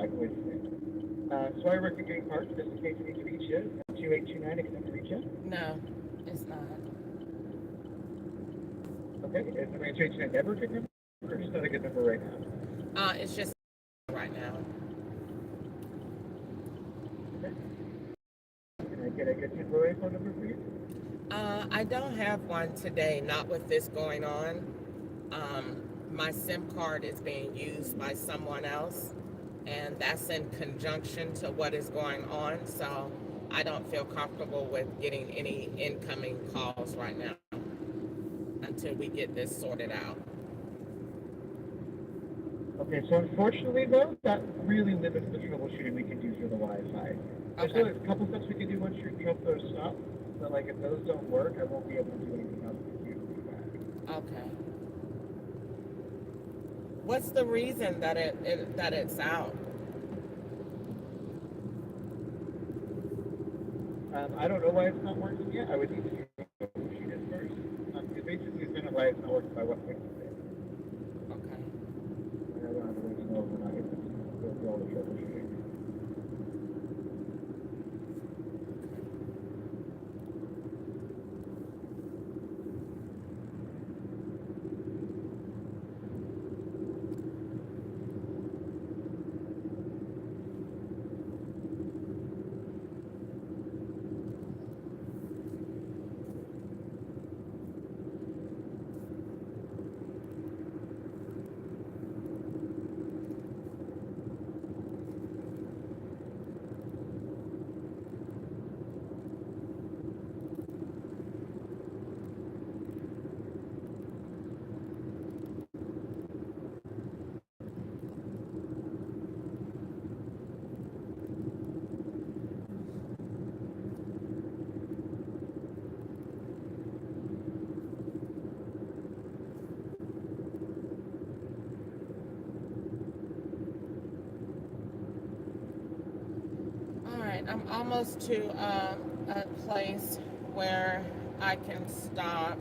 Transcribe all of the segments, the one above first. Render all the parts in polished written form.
can wait a second. So I work at Green Park, just in case you need to reach you. 2829, I can never reach you. No, it's not. Okay, is the 2829 never a good number, or just not a good number right now? It's just right now. Okay. Can I get a good temporary phone number for you? I don't have one today, not with this going on. My SIM card is being used by someone else, and that's in conjunction to what is going on. So I don't feel comfortable with getting any incoming calls right now until we get this sorted out. Okay, so unfortunately though, that really limits the troubleshooting we can do for the Wi-Fi. There's Okay. still a couple steps we can do once your trouble stops, but like if those don't work, I won't be able to do anything else with your feedback. Okay. What's the reason that that it's out? I don't know why it's not working yet. I would need to troubleshoot it first. Because basically it's kind of why it's not working by what fix it. Okay. I don't have to wait to know overnight. Go through all the troubleshooting. All right. I'm almost to a place where I can stop.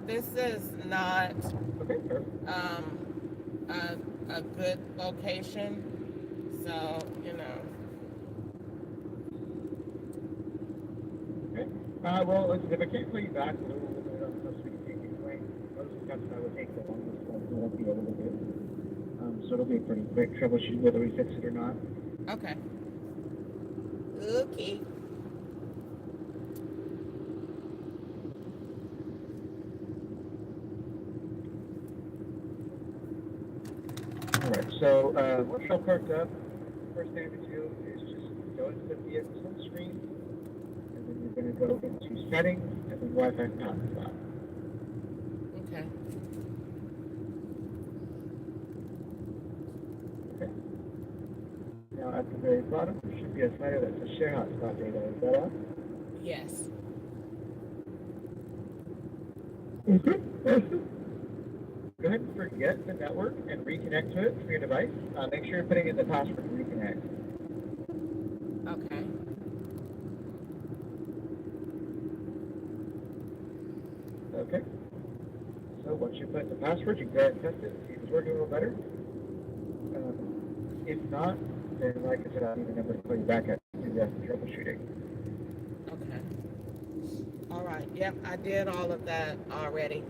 This is not Okay, perfect. a, a good location. So, you know. Okay. Well, listen, if I can't call you back, we'll unless we can take it away. Most steps I would take the longest, but we won't be able to do. So it'll be a pretty quick troubleshoot whether we fix it or not. Okay. Okay. All right. So once you're all parked up, first thing to do is just go into the vehicle home screen, and then you're going to go into settings, and then Wi-Fi hotspot. Okay. Okay. Now at the very bottom, there should be a slider that says share hotspot data. Is that on? Yes. Okay. Go ahead and forget the network and reconnect to it for your device. Make sure you're putting in the password to reconnect. Okay. Okay. So once you put in the password, you can go ahead and test it, see if it's working a little better. If not, then like I said, I'll need a number to call you back at to do the troubleshooting. Okay. All right. Yep, I did all of that already.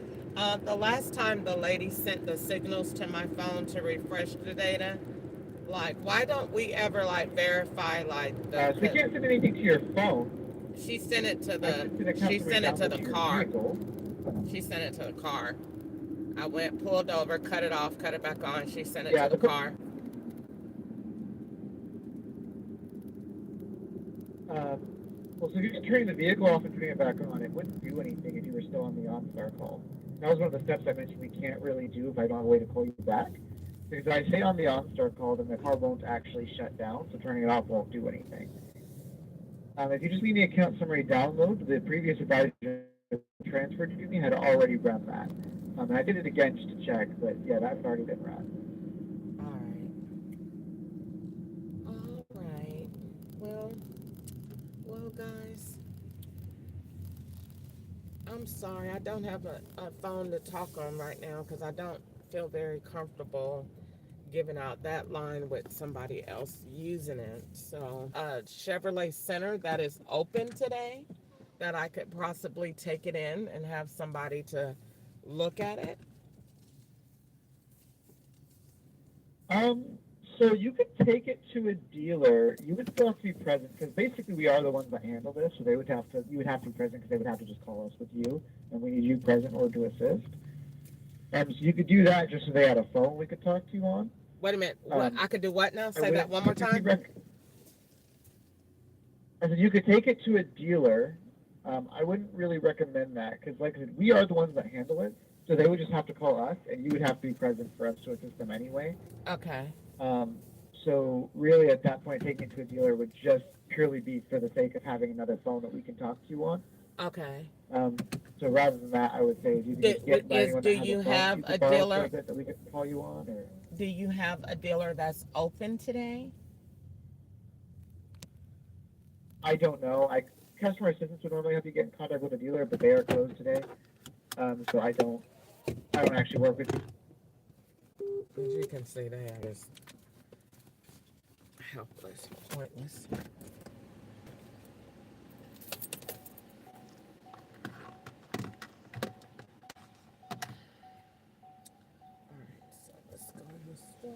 The last time the lady sent the signals to my phone to refresh the data, like, why don't we ever like verify like So you can't send anything to your phone. she sent it to She sent it to the car. Vehicle. She sent it to the car. I went, pulled over, cut it off, cut it back on. She sent it Yeah, to the car. Well, so if you're just turning the vehicle off and putting it back on, it wouldn't do anything if you were still on the OnStar call. That was one of the steps I mentioned we can't really do if I don't have a way to call you back. Because if I stay on the OnStar call, then the car won't actually shut down, so turning it off won't do anything. If you just need the account summary download, the previous advisor transferred to me had already run that. And I did it again just to check, but yeah, that's already been run. All right. All right. Well, guys, I'm sorry. I don't have a phone to talk on right now because I don't feel very comfortable giving out that line with somebody else using it. So, Chevrolet Center that is open today, that I could possibly take it in and have somebody to look at it. Um, so you could take it to a dealer. You would still have to be present because basically we are the ones that handle this. So you would have to be present because they would have to just call us with you, and we need you present or to assist. So you could do that just so they had a phone we could talk to you on. Wait a minute. What I could do? What now? I Say that wouldn't one more typically time. I said you could take it to a dealer. I wouldn't really recommend that because, like I said, we are the ones that handle it. So they would just have to call us, and you would have to be present for us to assist them anyway. Okay. So really, at that point, taking it to a dealer would just purely be for the sake of having another phone that we can talk to you on. Okay. So rather than that, I would say if you could just get by anyone that has you a phone have you a could borrow dealer? for a bit that we could call you on, or Do you have a dealer that's open today? I don't know. Customer assistance would normally have you get in contact with a dealer, but they are closed today. So I don't actually work with you. As you can see, they are just helpless, pointless. Alright, so let's go in the store.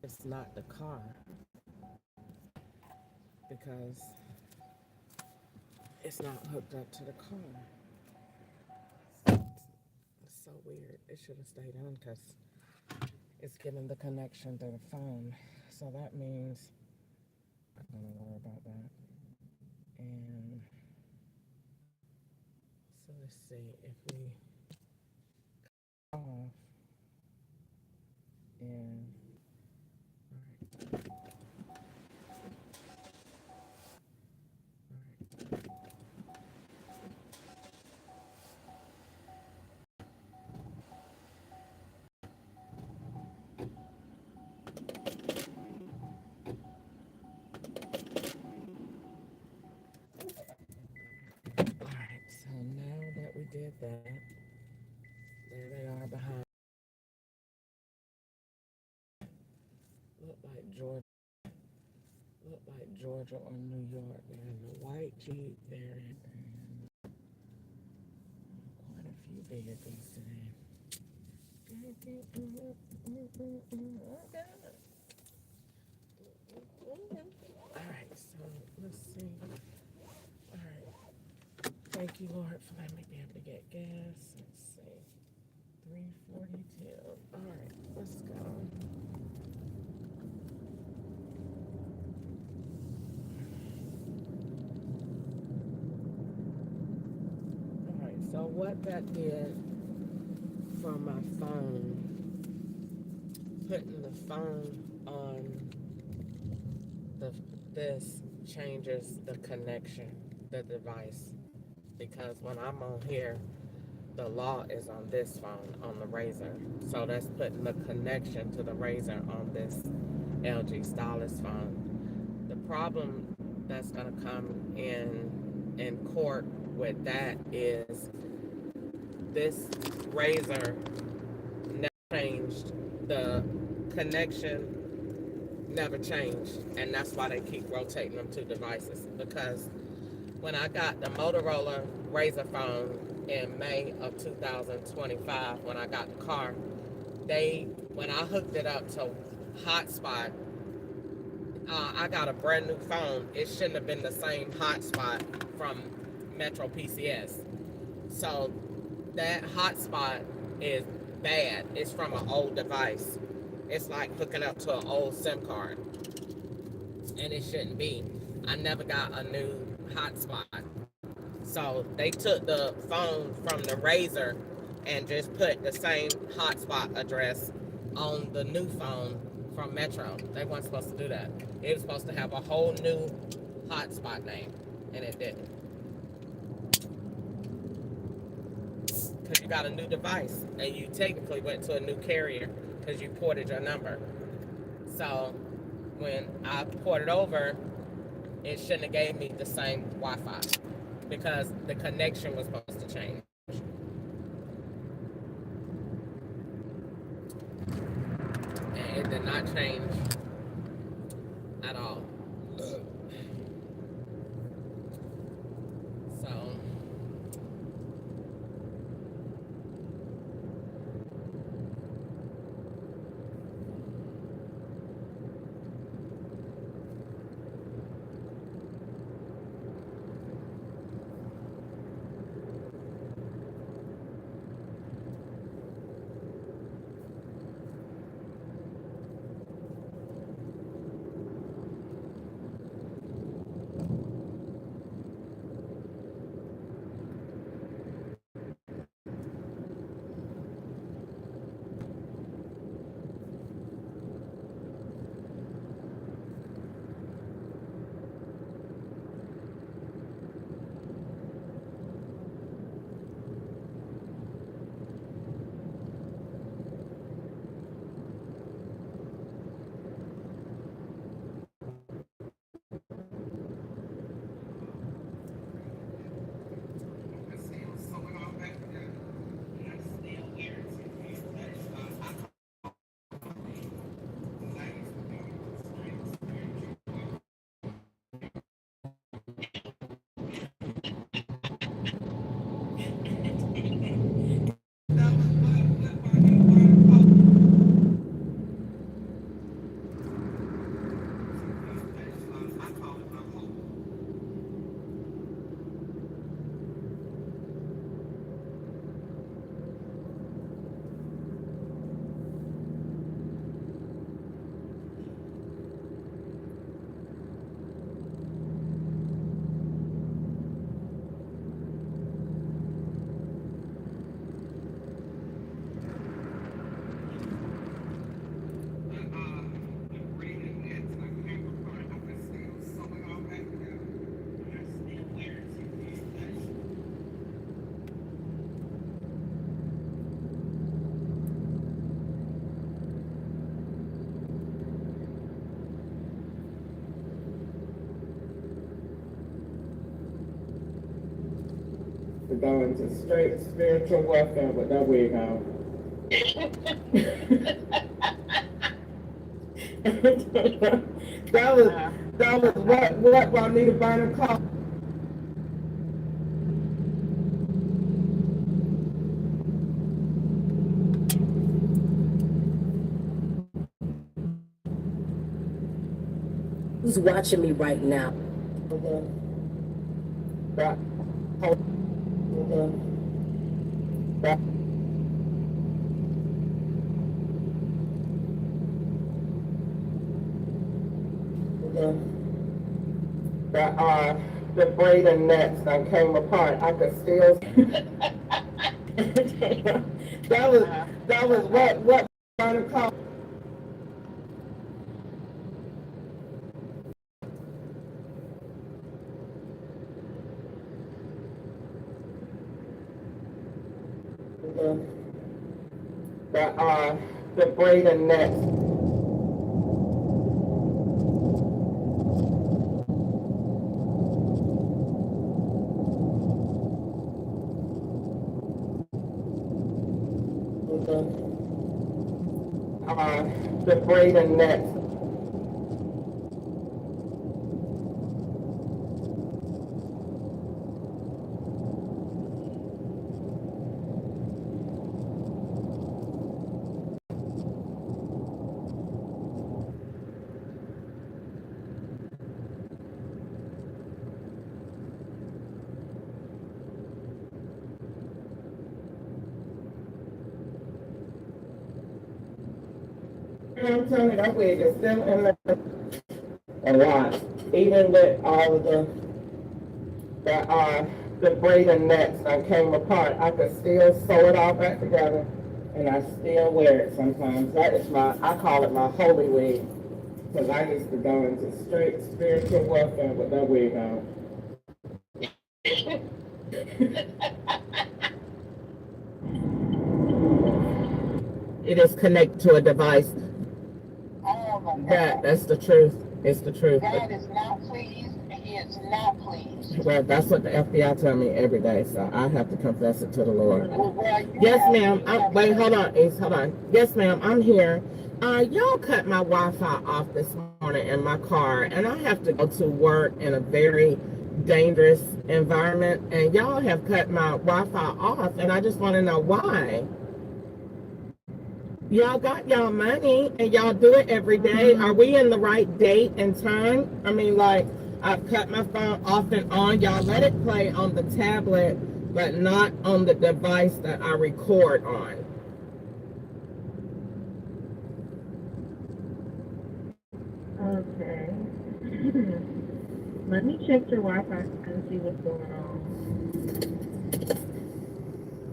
It's not the car because it's not hooked up to the car. It's so weird. It should have stayed on because it's giving the connection to the phone. So that means I'm gonna worry about that. And so let's see if we off and alright, so now that we did that, there they are behind. Look like Georgia. Look like Georgia or New York. They're in the white Jeep. They're in quite a few vehicles today. Alright, so let's see. Alright. Thank you, Lord, for letting me be able to get gas. Let's see. 342. Alright, let's go. Alright, so what that did for my phone, putting the phone on this changes the connection, the device. Because when I'm on here, the law is on this phone, on the Razor. So that's putting the connection to the Razor on this LG Stylus phone. The problem that's going to come in court with that is this Razor never changed. The connection never changed, and that's why they keep rotating them two devices. Because when I got the Motorola Razor phone in May of 2025, when I got the car, when I hooked it up to hotspot, I got a brand new phone. It shouldn't have been the same hotspot from Metro PCS. So that hotspot is bad. It's from an old device. It's like hooking up to an old SIM card, and it shouldn't be. I never got a new hotspot. So they took the phone from the Razor and just put the same hotspot address on the new phone from Metro. They weren't supposed to do that. It was supposed to have a whole new hotspot name, and it didn't. Because you got a new device, and you technically went to a new carrier because you ported your number. So when I ported over, it shouldn't have gave me the same Wi-Fi because the connection was supposed to change. And it did not change at all. So to go into straight spiritual warfare with that wig on. that was what Juanita Bynum called. Who's watching me right now? That, the braided nets that came apart. I could still. that was what Bynum called. The braided nets. The braided nets. I'm telling you, that wig is still in the. A lot. Even with all of the braiding nets that came apart, I could still sew it all back together, and I still wear it sometimes. That is I call it my holy wig, because I used to go into straight spiritual warfare with that wig on. It is connected to a device. Oh my God. That's the truth. It's the truth. God is not pleased. He is not pleased. Well, that's what the FBI tell me every day, so I have to confess it to the Lord. Well, Yes, ma'am. Wait, hold on, Ace, hold on. Yes, ma'am, I'm here. Y'all cut my Wi-Fi off this morning in my car, and I have to go to work in a very dangerous environment, and y'all have cut my Wi-Fi off, and I just want to know why. Y'all got y'all money, and y'all do it every day. Are we in the right date and time? I mean, like, I've cut my phone off and on. Y'all let it play on the tablet, but not on the device that I record on. Okay. Let me check your Wi-Fi and see what's going on.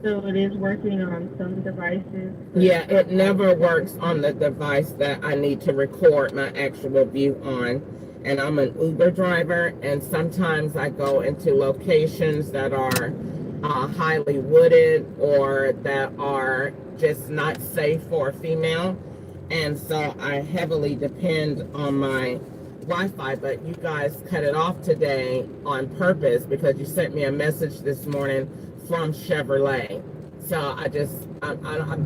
So it is working on some devices? Yeah, it never works on the device that I need to record my actual view on. And I'm an Uber driver, and sometimes I go into locations that are highly wooded or that are just not safe for a female. And so I heavily depend on my Wi-Fi, but you guys cut it off today on purpose because you sent me a message this morning from Chevrolet. So I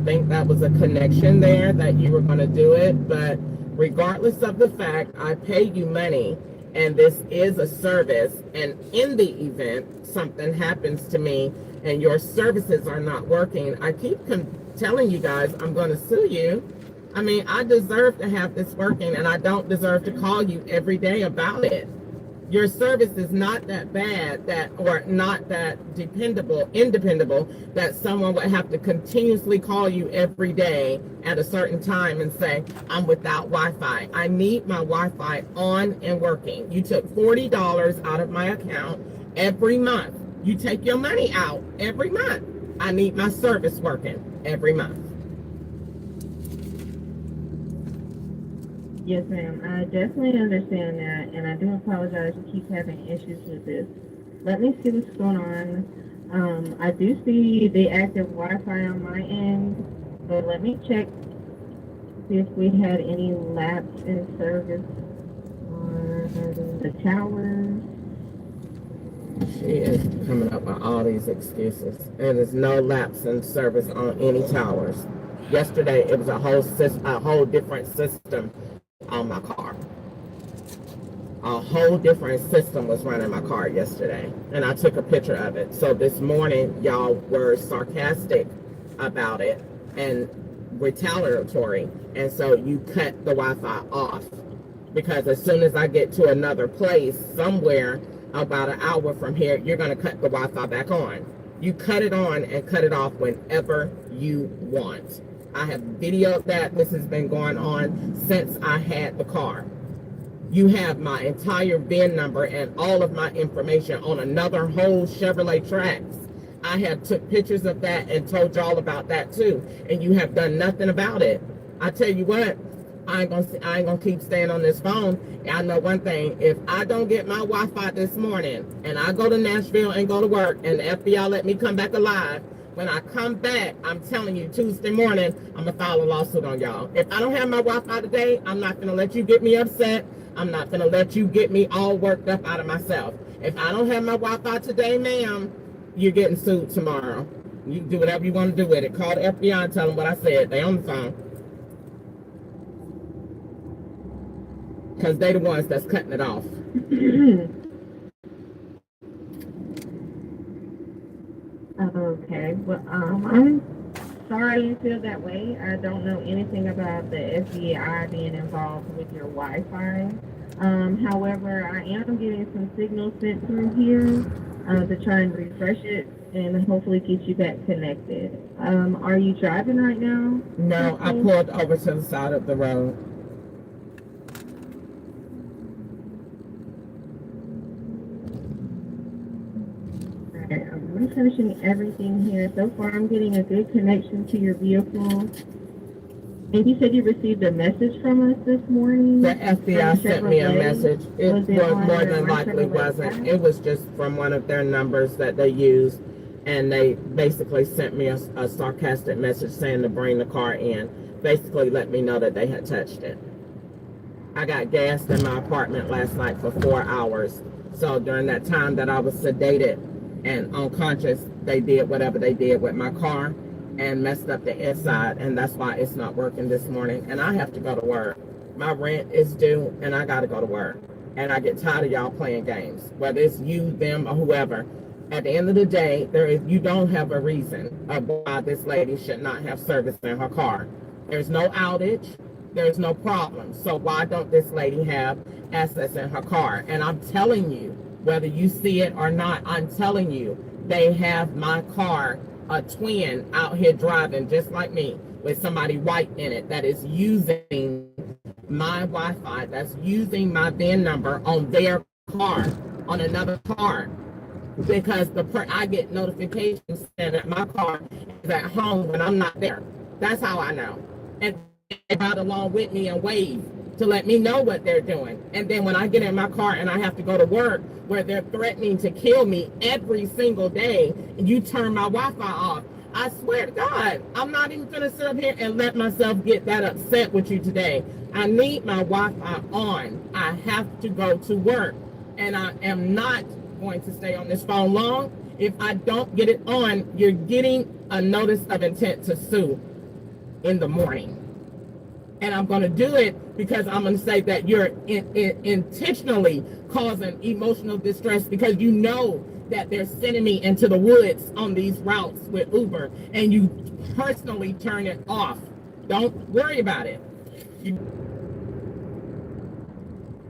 think that was a connection there that you were going to do it. But regardless of the fact, I pay you money, and this is a service. And in the event something happens to me and your services are not working, I keep telling you guys I'm going to sue you. I mean, I deserve to have this working, and I don't deserve to call you every day about it. Your service is not that bad or not that independable, that someone would have to continuously call you every day at a certain time and say, I'm without Wi-Fi. I need my Wi-Fi on and working. You took $40 out of my account every month. You take your money out every month. I need my service working every month. Yes, ma'am. I definitely understand that, and I do apologize to keep having issues with this. Let me see what's going on. I do see the active Wi-Fi on my end, so let me check, see if we had any lapse in service on the towers. She is coming up with all these excuses, and there's no lapse in service on any towers. Yesterday, it was a whole different system on my car. A whole different system was running my car yesterday, and I took a picture of it. So this morning, y'all were sarcastic about it and retaliatory, and so you cut the Wi-Fi off, because as soon as I get to another place somewhere about an hour from here, you're going to cut the Wi-Fi back on. You cut it on and cut it off whenever you want. I have videoed that. This has been going on since I had the car. You have my entire VIN number and all of my information on another whole Chevrolet Trax. I have took pictures of that and told y'all about that too, and you have done nothing about it. I tell you what, I ain't gonna keep staying on this phone. I know one thing: if I don't get my Wi-Fi this morning, and I go to Nashville and go to work, and the FBI let me come back alive, when I come back, I'm telling you, Tuesday morning, I'm gonna file a lawsuit on y'all. If I don't have my Wi-Fi today, I'm not gonna let you get me upset. I'm not gonna let you get me all worked up out of myself. If I don't have my Wi-Fi today, ma'am, you're getting sued tomorrow. You can do whatever you want to do with it. Call the FBI and tell them what I said. They on the phone. Because they the ones that's cutting it off. Okay, well, I'm sorry you feel that way. I don't know anything about the FBI being involved with your Wi-Fi. However, I am getting some signals sent through here to try and refresh it and hopefully get you back connected. Are you driving right now? No, I pulled over to the side of the road. Okay, well, I'm sorry you feel that way. I don't know anything about the FBI being involved with your Wi-Fi. However, I am getting some signals sent through here to try and refresh it and hopefully get you back connected. Are you driving right now? No, I pulled over to the side of the road. researching everything here. So far, I'm getting a good connection to your vehicle. And you said you received a message from us this morning? The FBI sent me a message. It Was it was on more your than likely Chevrolet wasn't. app? It was just from one of their numbers that they used, and they basically sent me a sarcastic message saying to bring the car in. Basically let me know that they had touched it. I got gassed in my apartment last night for 4 hours. So during that time that I was sedated and unconscious, they did whatever they did with my car and messed up the inside, and that's why it's not working this morning. And I have to go to work. My rent is due, and I got to go to work. And I get tired of y'all playing games, whether it's you, them, or whoever. At the end of the day, you don't have a reason of why this lady should not have service in her car. There's no outage. There's no problem. So why don't this lady have access in her car? And I'm telling you, whether you see it or not, I'm telling you, they have my car, a twin, out here driving just like me with somebody white in it that is using my Wi-Fi, that's using my VIN number on their car, on another car. Because I get notifications saying that my car is at home when I'm not there. That's how I know. And they ride along with me and wave to let me know what they're doing. And then when I get in my car and I have to go to work where they're threatening to kill me every single day, and you turn my Wi-Fi off, I swear to God, I'm not even going to sit up here and let myself get that upset with you today. I need my Wi-Fi on. I have to go to work, and I am not going to stay on this phone long. If I don't get it on, you're getting a notice of intent to sue in the morning. And I'm going to do it because I'm going to say that you're intentionally causing emotional distress because you know that they're sending me into the woods on these routes with Uber, and you personally turn it off. Don't worry about it.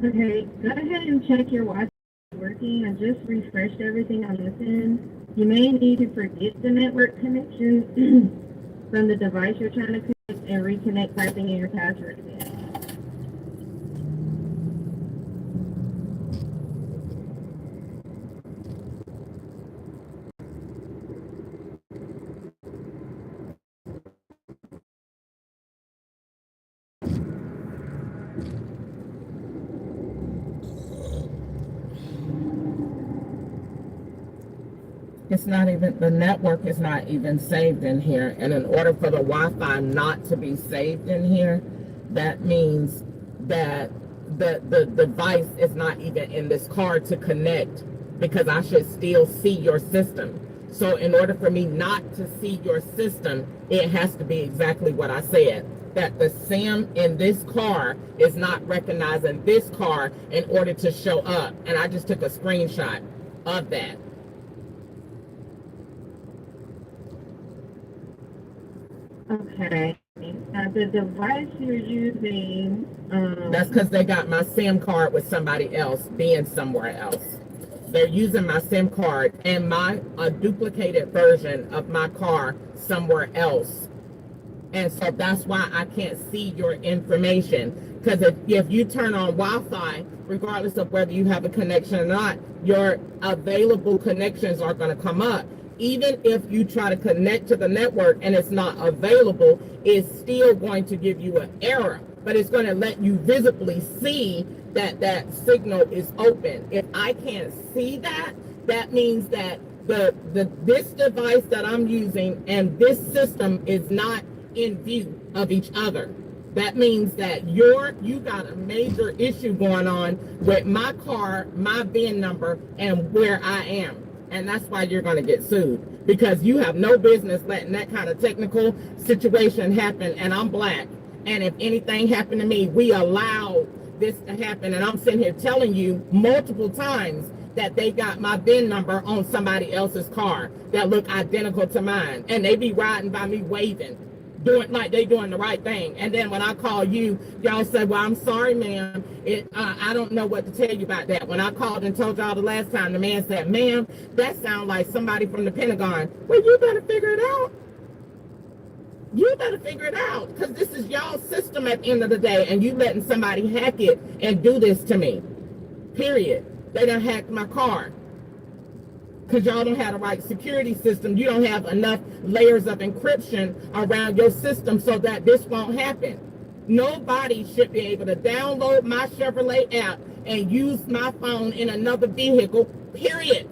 Okay, go ahead and check your Wi-Fi working. I just refreshed everything on this end. You may need to forget the network connection from the device you're trying to connect and reconnect typing in your password again. It's not even, the network is not even saved in here. And in order for the Wi-Fi not to be saved in here, that means that the device is not even in this car to connect, because I should still see your system. So in order for me not to see your system, it has to be exactly what I said, that the SIM in this car is not recognizing this car in order to show up. And I just took a screenshot of that. Okay. The device you're using. That's because they got my SIM card with somebody else being somewhere else. They're using my SIM card and a duplicated version of my car somewhere else. And so that's why I can't see your information. Because if you turn on Wi-Fi, regardless of whether you have a connection or not, your available connections are going to come up. Even if you try to connect to the network and it's not available, it's still going to give you an error. But it's going to let you visibly see that that signal is open. If I can't see that, that means that this device that I'm using and this system is not in view of each other. That means that you got a major issue going on with my car, my VIN number, and where I am. And that's why you're going to get sued, because you have no business letting that kind of technical situation happen. And I'm black. And if anything happened to me, we allow this to happen. And I'm sitting here telling you multiple times that they got my VIN number on somebody else's car that look identical to mine. And they be riding by me waving, doing like they doing the right thing. And then when I call you, y'all say, well, I'm sorry, ma'am. I don't know what to tell you about that. When I called and told y'all the last time, the man said, ma'am, that sounds like somebody from the Pentagon. Well, you better figure it out. You better figure it out, because this is y'all's system at the end of the day, and you letting somebody hack it and do this to me. Period. They done hacked my car. because y'all don't have the right security system. You don't have enough layers of encryption around your system so that this won't happen. Nobody should be able to download my Chevrolet app and use my phone in another vehicle, period.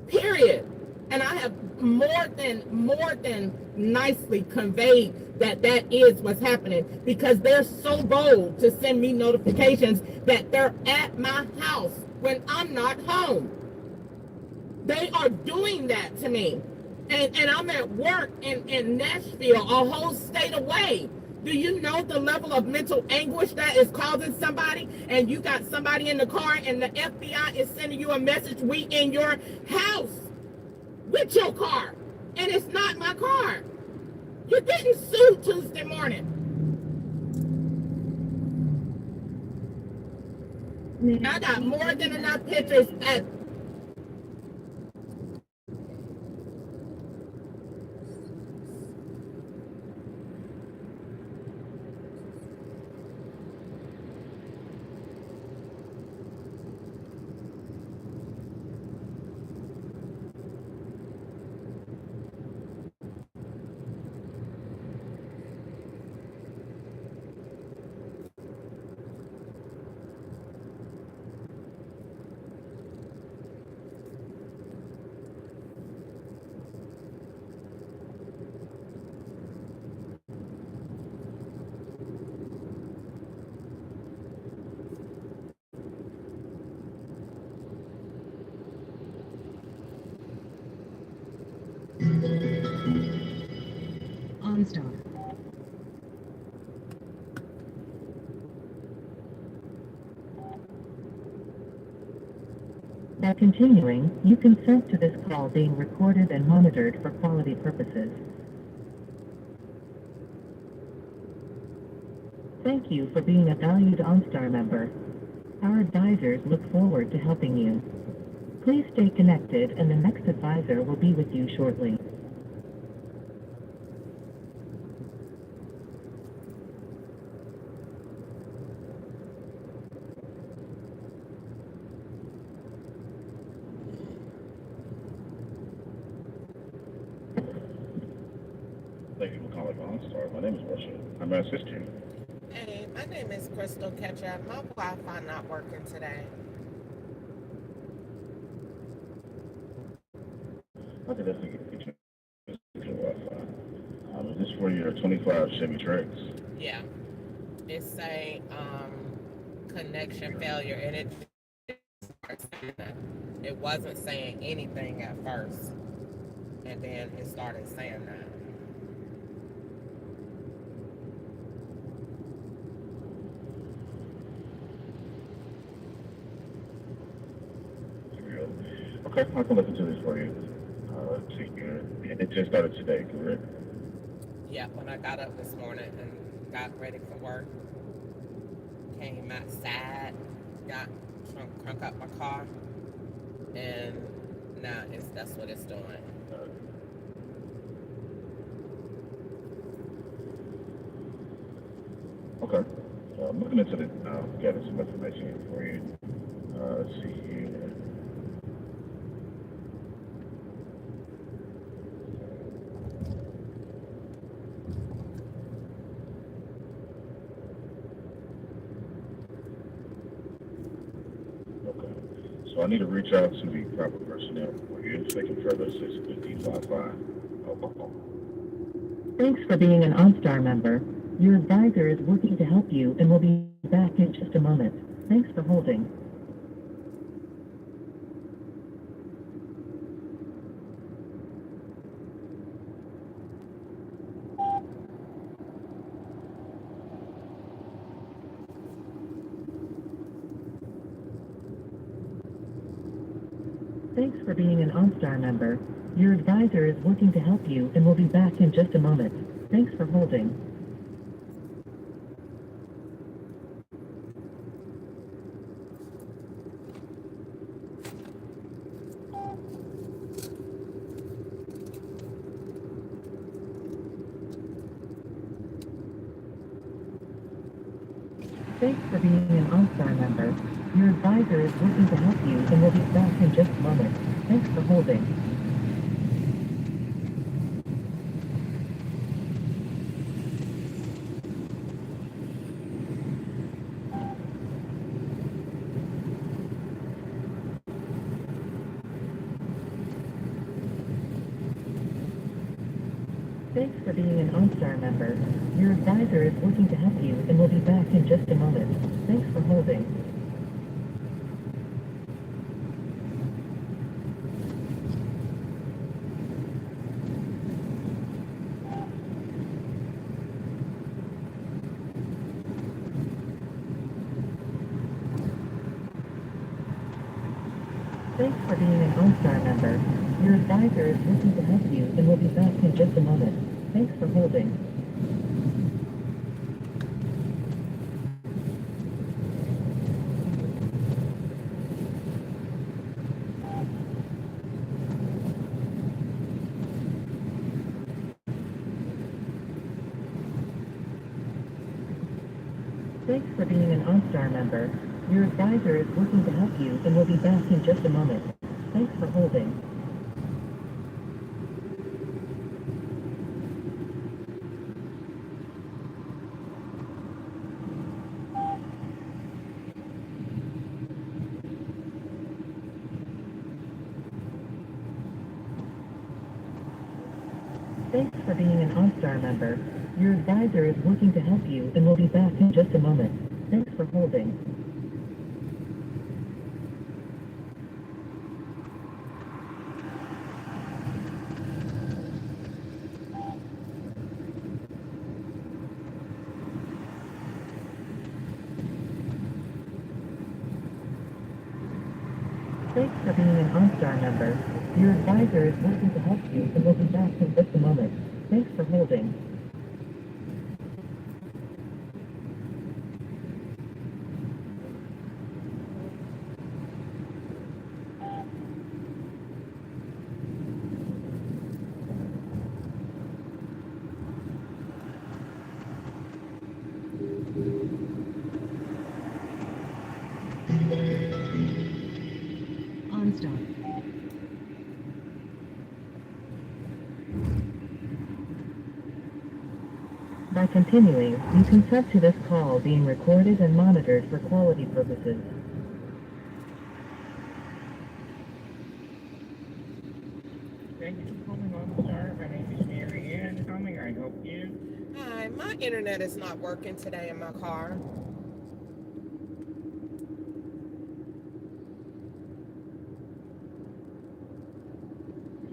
Period. And I have more than nicely conveyed that is what's happening, because they're so bold to send me notifications that they're at my house when I'm not home. They are doing that to me. And I'm at work in Nashville, a whole state away. Do you know the level of mental anguish that is causing somebody? And you got somebody in the car and the FBI is sending you a message, we in your house with your car. And it's not my car. You're getting sued Tuesday morning. I got more than enough pictures at OnStar. By continuing, you consent to this call being recorded and monitored for quality purposes. Thank you for being a valued OnStar member. Our advisors look forward to helping you. Please stay connected and the next advisor will be with you shortly. Thank you for calling OnStar. My name is Russia. How may I assist you? Hey, my name is Crystal Ketchup. My Wi-Fi not working today. I can definitely get you to Wi-Fi. Is this for your 25 Chevy Trax? Yeah. It's a connection failure, and it wasn't saying anything at first, and then it started saying that. Here we go. Okay, I can look into this for you. Let's see here. It just started today, correct? Yeah, when I got up this morning and got ready for work, came outside, got crunk up my car, and now that's what it's doing. Okay. I'm looking into it now, getting some information for you. Let's see here. Okay. So I need to reach out to the proper personnel for you so they can further assist with the Wi-Fi. Thanks for being an OnStar member. Your advisor is working to help you and will be back in just a moment. Thanks for holding. Thanks for being an OnStar member. Your advisor is working to help you and will be back in just a moment. Thanks for holding. Thanks for being an OnStar member. Your advisor is working to help you and will be back in just a moment. Thanks for holding. Thanks for being an OnStar member. Your advisor is working to help you and will be back in just a moment. Thanks for holding. Thanks for being an OnStar member. Your advisor is working to help you and will be back in just a moment. Thanks for holding. Thanks for being an OnStar member. Your advisor is working to help you and will be back in just a moment. Thanks for holding. Thanks for being an OnStar member. Your advisor is working to help you and will be back in just a moment. Thanks for holding. Thanks for being an OnStar member. Your advisor is working to help you and will be back in just a moment. Thanks for holding. OnStar. By continuing, you consent to this call being recorded and monitored for quality purposes. Thank you for calling OnStar. My name is Mary Ann. How may I help you? Hi, my internet is not working today in my car.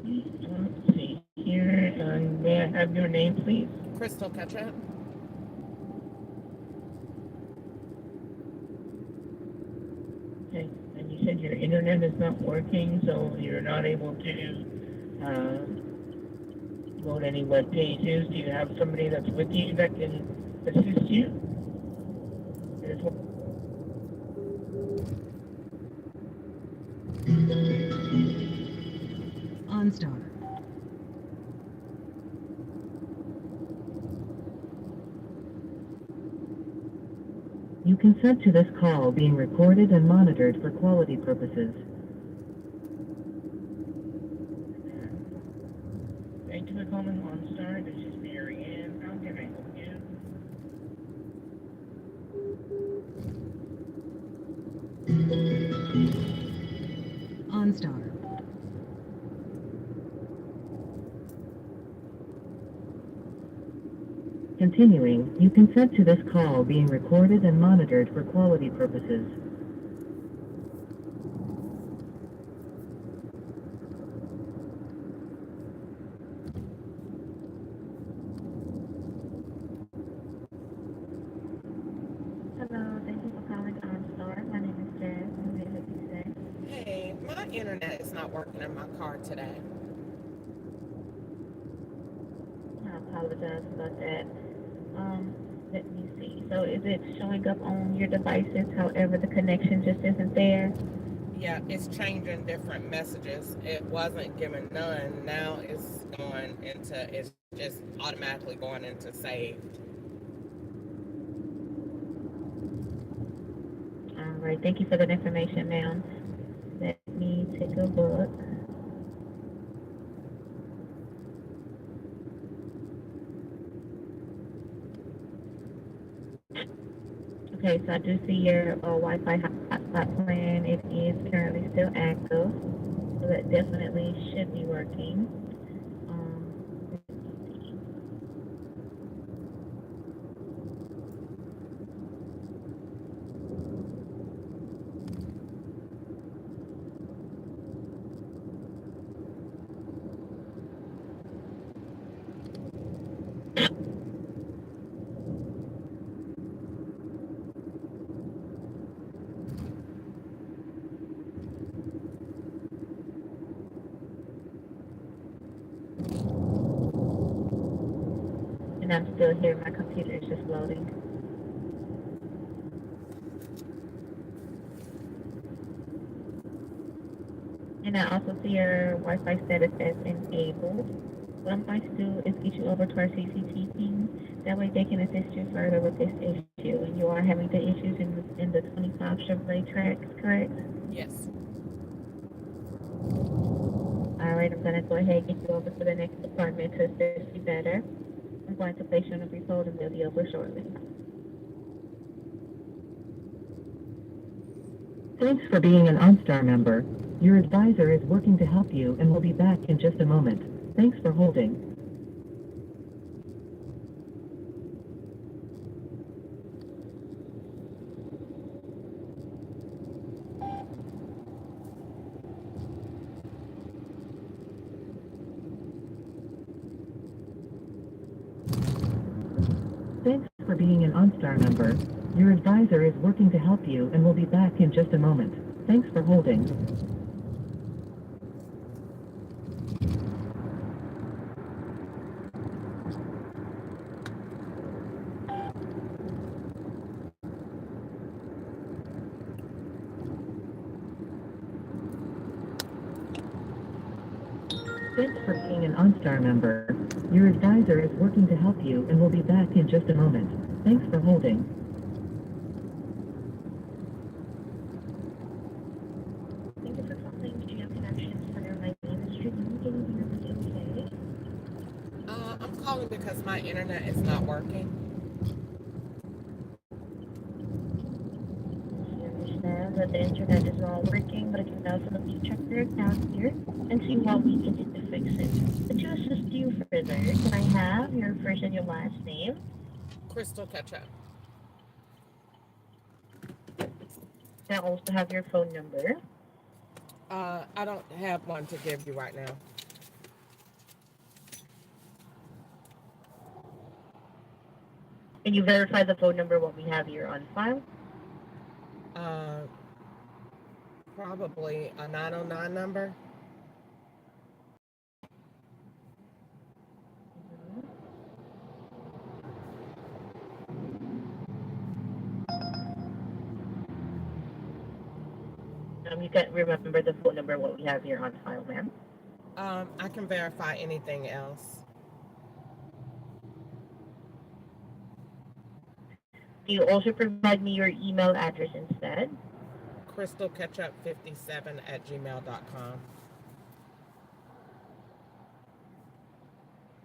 Let's see here. May I have your name, please? Crystal Ketchup. Okay. And you said your internet is not working, so you're not able to load any web pages. Do you have somebody that's with you that can assist you? OnStar. You consent to this call being recorded and monitored for quality purposes. Thank you for calling OnStar. This is Mary Ann. How can I help you? OnStar. Continuing, you consent to this call being recorded and monitored for quality purposes. Hello, thank you for calling OnStar. My name is Jazz. What may I help you today? Hey, my internet is not working in my car today. I apologize about that. Let me see. So is it showing up on your devices? However, the connection just isn't there. Yeah, it's changing different messages. It wasn't giving none. Now it's just automatically going into saved. Alrighty. right, thank you for that information, ma'am. Let me take a look. Okay, so I do see your Wi-Fi hotspot plan. It is currently still active, so that definitely should be working. Let's see. And I'm still here. My computer is just loading. And I also see your Wi-Fi status as enabled. What I'm going to do is get you over to our CCT team. That way they can assist you further with this issue. And you are having the issues in the 25 Chevrolet tracks, correct? Yes. All right, I'm going to go ahead and get you over to the next department to assist you better. I'm going to place you on a brief hold and they'll be over shortly. Thanks for being an OnStar member. Your advisor is working to help you and will be back in just a moment. Thanks for holding. Thanks for being an OnStar member. Your advisor is working to help you and will be back in just a moment. Thanks for holding. Thanks for being an OnStar member. Your advisor is working to help you and will be back in just a moment. Thanks for holding. Thank you for calling GM Connections for your My name is Trinity. Can you hear me okay? I'm calling because my internet is not working. I understand that the internet is not working, but I can definitely check your account here and see what we can do to fix it. But to assist you further, can I have your first and your last name? Crystal Ketchup. Can I also have your phone number? I don't have one to give you right now. Can you verify the phone number what we have here on file? Uh, Probably a 909 number. You can't remember the phone number what we have here on file, ma'am. I can verify anything else. Do you also provide me your email address instead? crystalketchup57@gmail.com.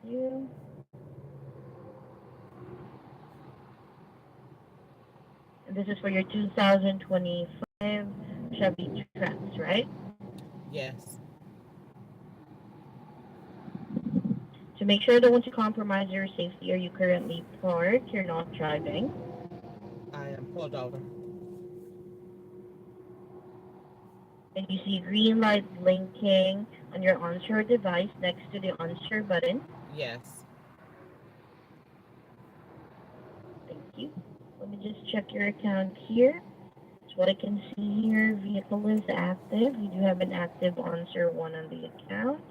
You. And this is for your 2025 Chevy Trax, right? Yes, To make sure that won't compromise your safety, are you currently parked? You're not driving. I am pulled over. And you see green light blinking on your on-shore device next to the on-shore button. Yes. Thank you. Let me just check your account here. So what I can see here, vehicle is active. You do have an active on-shore one on the account.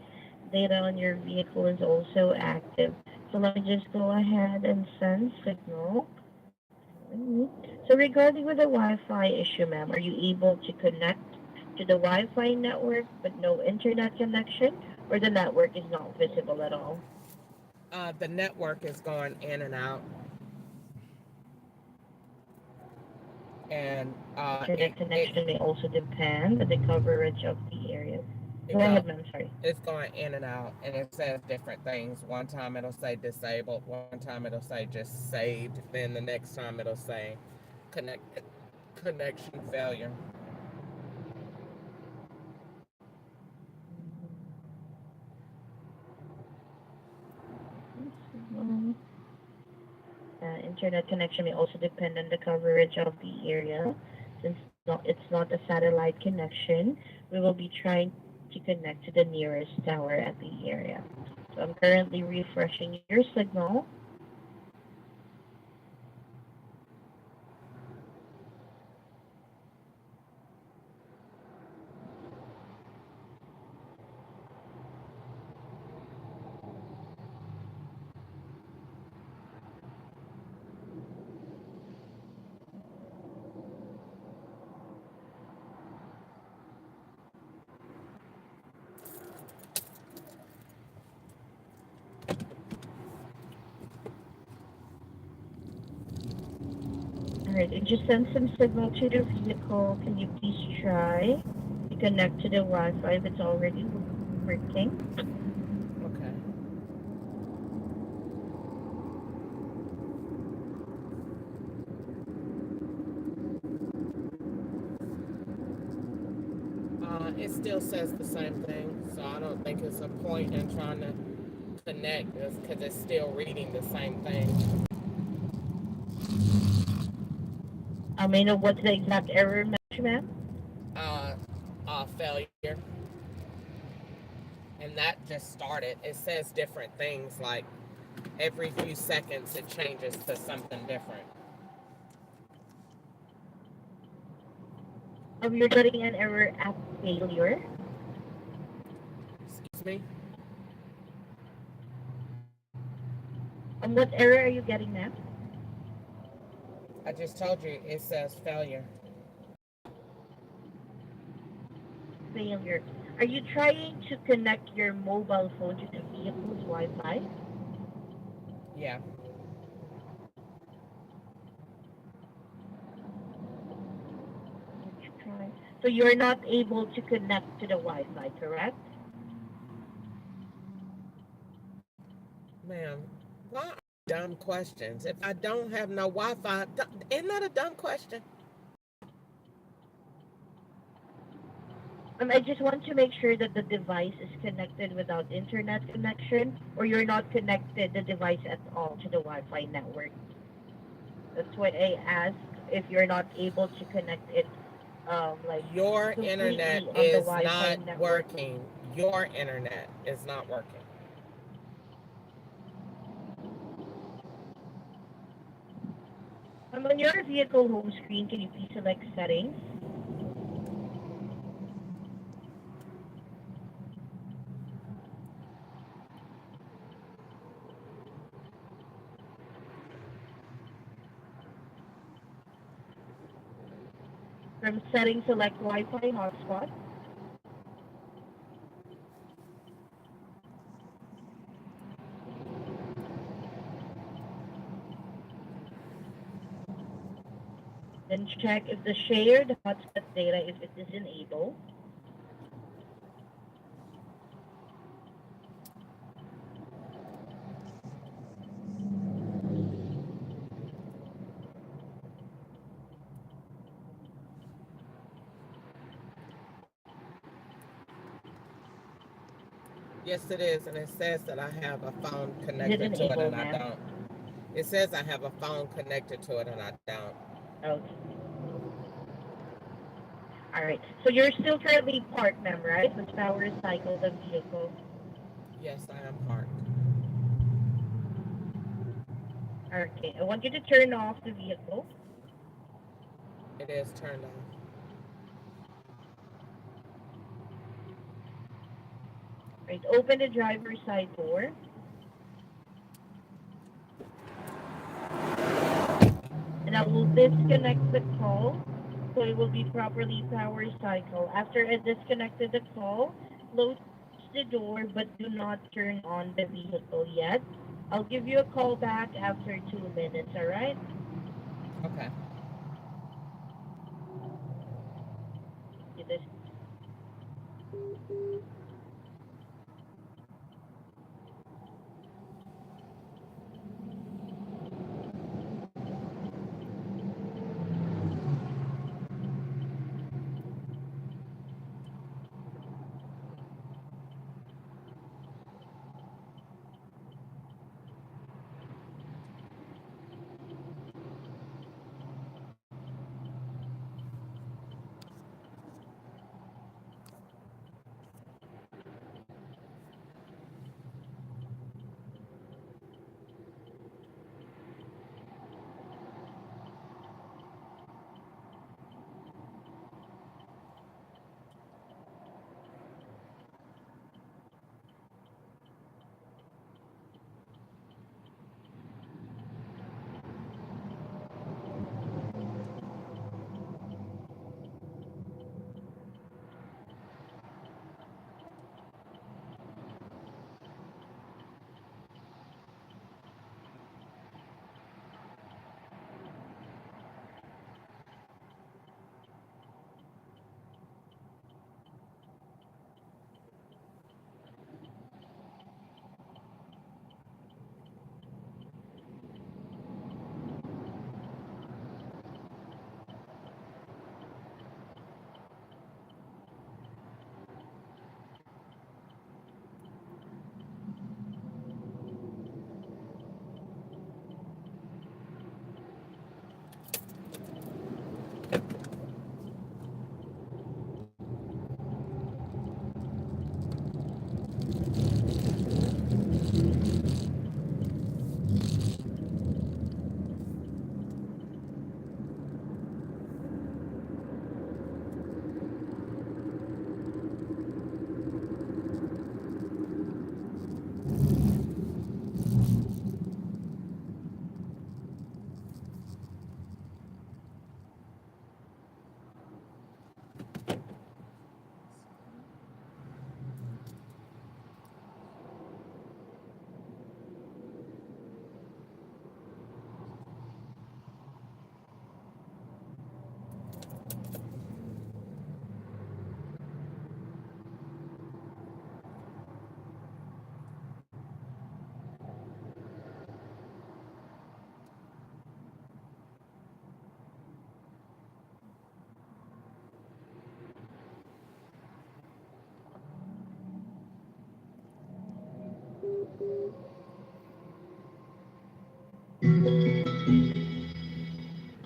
Data on your vehicle is also active. So let me just go ahead and send signal. So regarding with the Wi-Fi issue, ma'am, are you able to connect to the Wi-Fi network but no internet connection, or the network is not visible at all? The network is going in and out. And Internet connection may also depend on the coverage of the area. Go ahead, ma'am. Sorry. it's going in and out, and it says different things. One time it'll say disabled, one time it'll say just saved, then the next time it'll say connect connection failure. Internet connection may also depend on the coverage of the area. Since it's not a satellite connection, we will be trying to connect to the nearest tower at the area. So I'm currently refreshing your signal. Alright, it just sent some signal to the vehicle. Can you please try to connect to the Wi-Fi if it's already working? Okay. It still says the same thing, so I don't think it's a point in trying to connect because it's still reading the same thing. I may know what's the exact error message, ma'am? Failure. And that just started. It says different things, like every few seconds it changes to something different. You're getting an error at failure. Excuse me? What error are you getting, ma'am? I just told you it says failure. Failure. Are you trying to connect your mobile phone to the vehicle's Wi-Fi? Yeah. So you're not able to connect to the Wi-Fi, correct? Ma'am, why are dumb questions? If I don't have no Wi-Fi, isn't that a dumb question? I just want to make sure that the device is connected without internet connection, or you're not connected the device at all to the Wi-Fi network. That's what I asked. If you're not able to connect it, like your internet completely on the is Wi-Fi not network. working. Your internet is not working. On your vehicle home screen, can you please select settings? From settings, select Wi-Fi hotspot. Then check if the shared hotspot data, if it is enabled. Yes, it is, and it says that I have a phone Is it connected to it, enabled, and I ma'am? don't. It says I have a phone connected to it, and I don't. Okay. All right. So you're still currently parked, ma'am, right? Let's power cycle the vehicle. Yes, I am parked. Okay. I want you to turn off the vehicle. It is turned on. Right. Open the driver's side door. And I will disconnect the call so it will be properly power cycle. After I disconnected the call, close the door but do not turn on the vehicle yet. I'll give you a call back after 2 minutes, all right? Okay. this.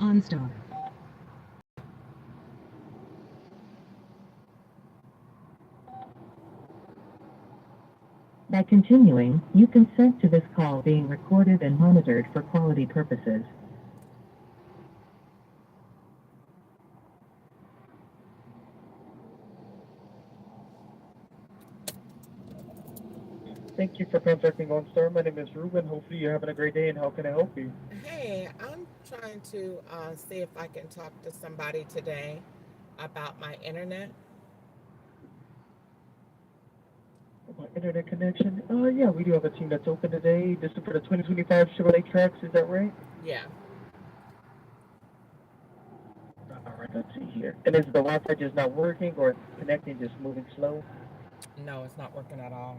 OnStar. By continuing, you consent to this call being recorded and monitored for quality purposes. Thank you for contacting OnStar. My name is Ruben. Hopefully you're having a great day, and how can I help you? Hey, I'm trying to see if I can talk to somebody today about my internet. About internet connection? Yeah, we do have a team that's open today. This is for the 2025 Chevrolet Trax, is that right? Yeah. All right, let's see here. And is the Wi-Fi just not working or connecting, just moving slow? No, it's not working at all.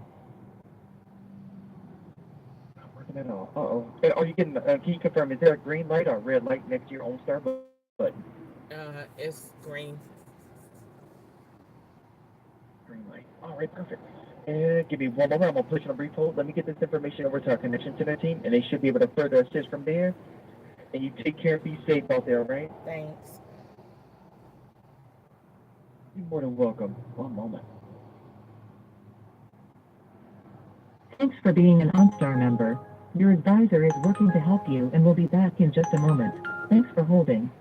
Not working at all. Uh-oh. And are you getting, can you confirm, is there a green light or a red light next to your OnStar button? It's green. Green light. All right, perfect. And give me one moment. I'm going to push on a brief hold. Let me get this information over to our connection center team, and they should be able to further assist from there. And you take care, be safe out there, all right? Thanks. You're more than welcome. One moment. Thanks for being an OnStar member. Your advisor is working to help you and will be back in just a moment. Thanks for holding.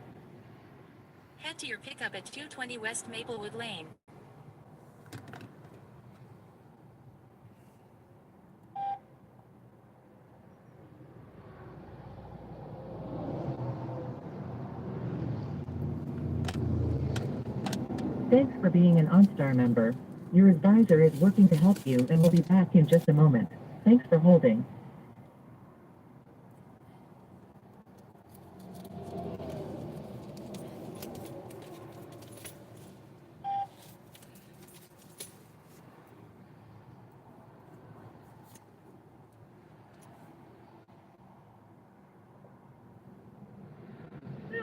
Head to your pickup at 220 West Maplewood Lane. Thanks for being an OnStar member. Your advisor is working to help you and will be back in just a moment. Thanks for holding.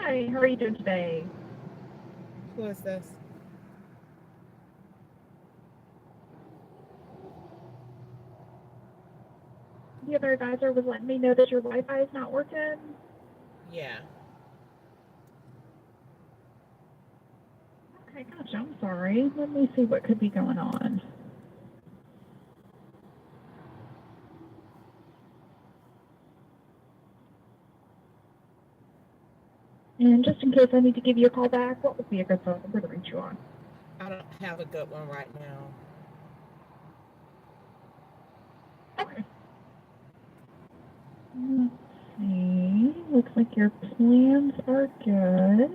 Hi, how are you doing today? Who is this? The other advisor was letting me know that your Wi-Fi is not working. Yeah. Okay, gotcha. I'm sorry. Let me see what could be going on. And just in case I need to give you a call back, what would be a good phone number to reach you on? I don't have a good one right now. Okay. Let's see. Looks like your plans are good.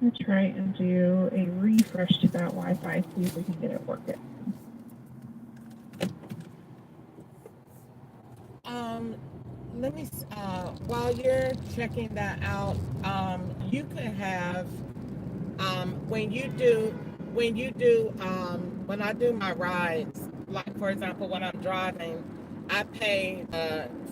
Let's try and do a refresh to that Wi-Fi, see if we can get it working. Let me, while you're checking that out, you could have, when I do my rides, like for example, when I'm driving, I pay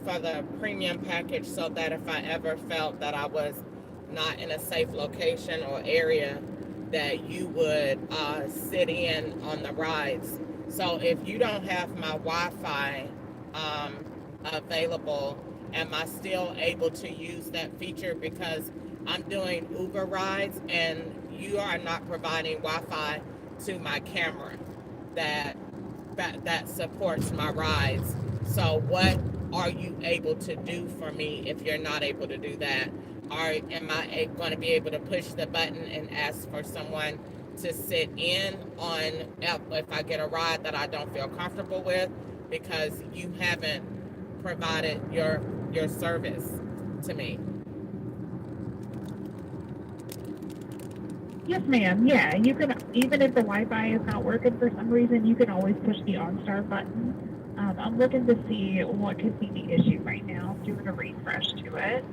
for the premium package so that if I ever felt that I was not in a safe location or area, that you would sit in on the rides. So if you don't have my Wi-Fi available, am I still able to use that feature? Because I'm doing Uber rides and you are not providing Wi-Fi to my camera that supports my rides. So what are you able to do for me if you're not able to do that? Am I going to be able to push the button and ask for someone to sit in on if I get a ride that I don't feel comfortable with because you haven't provided your service to me? Yes, ma'am. Yeah, you can, even if the Wi-Fi is not working for some reason, you can always push the OnStar button. I'm looking to see what could be the issue right now. Doing a refresh to it.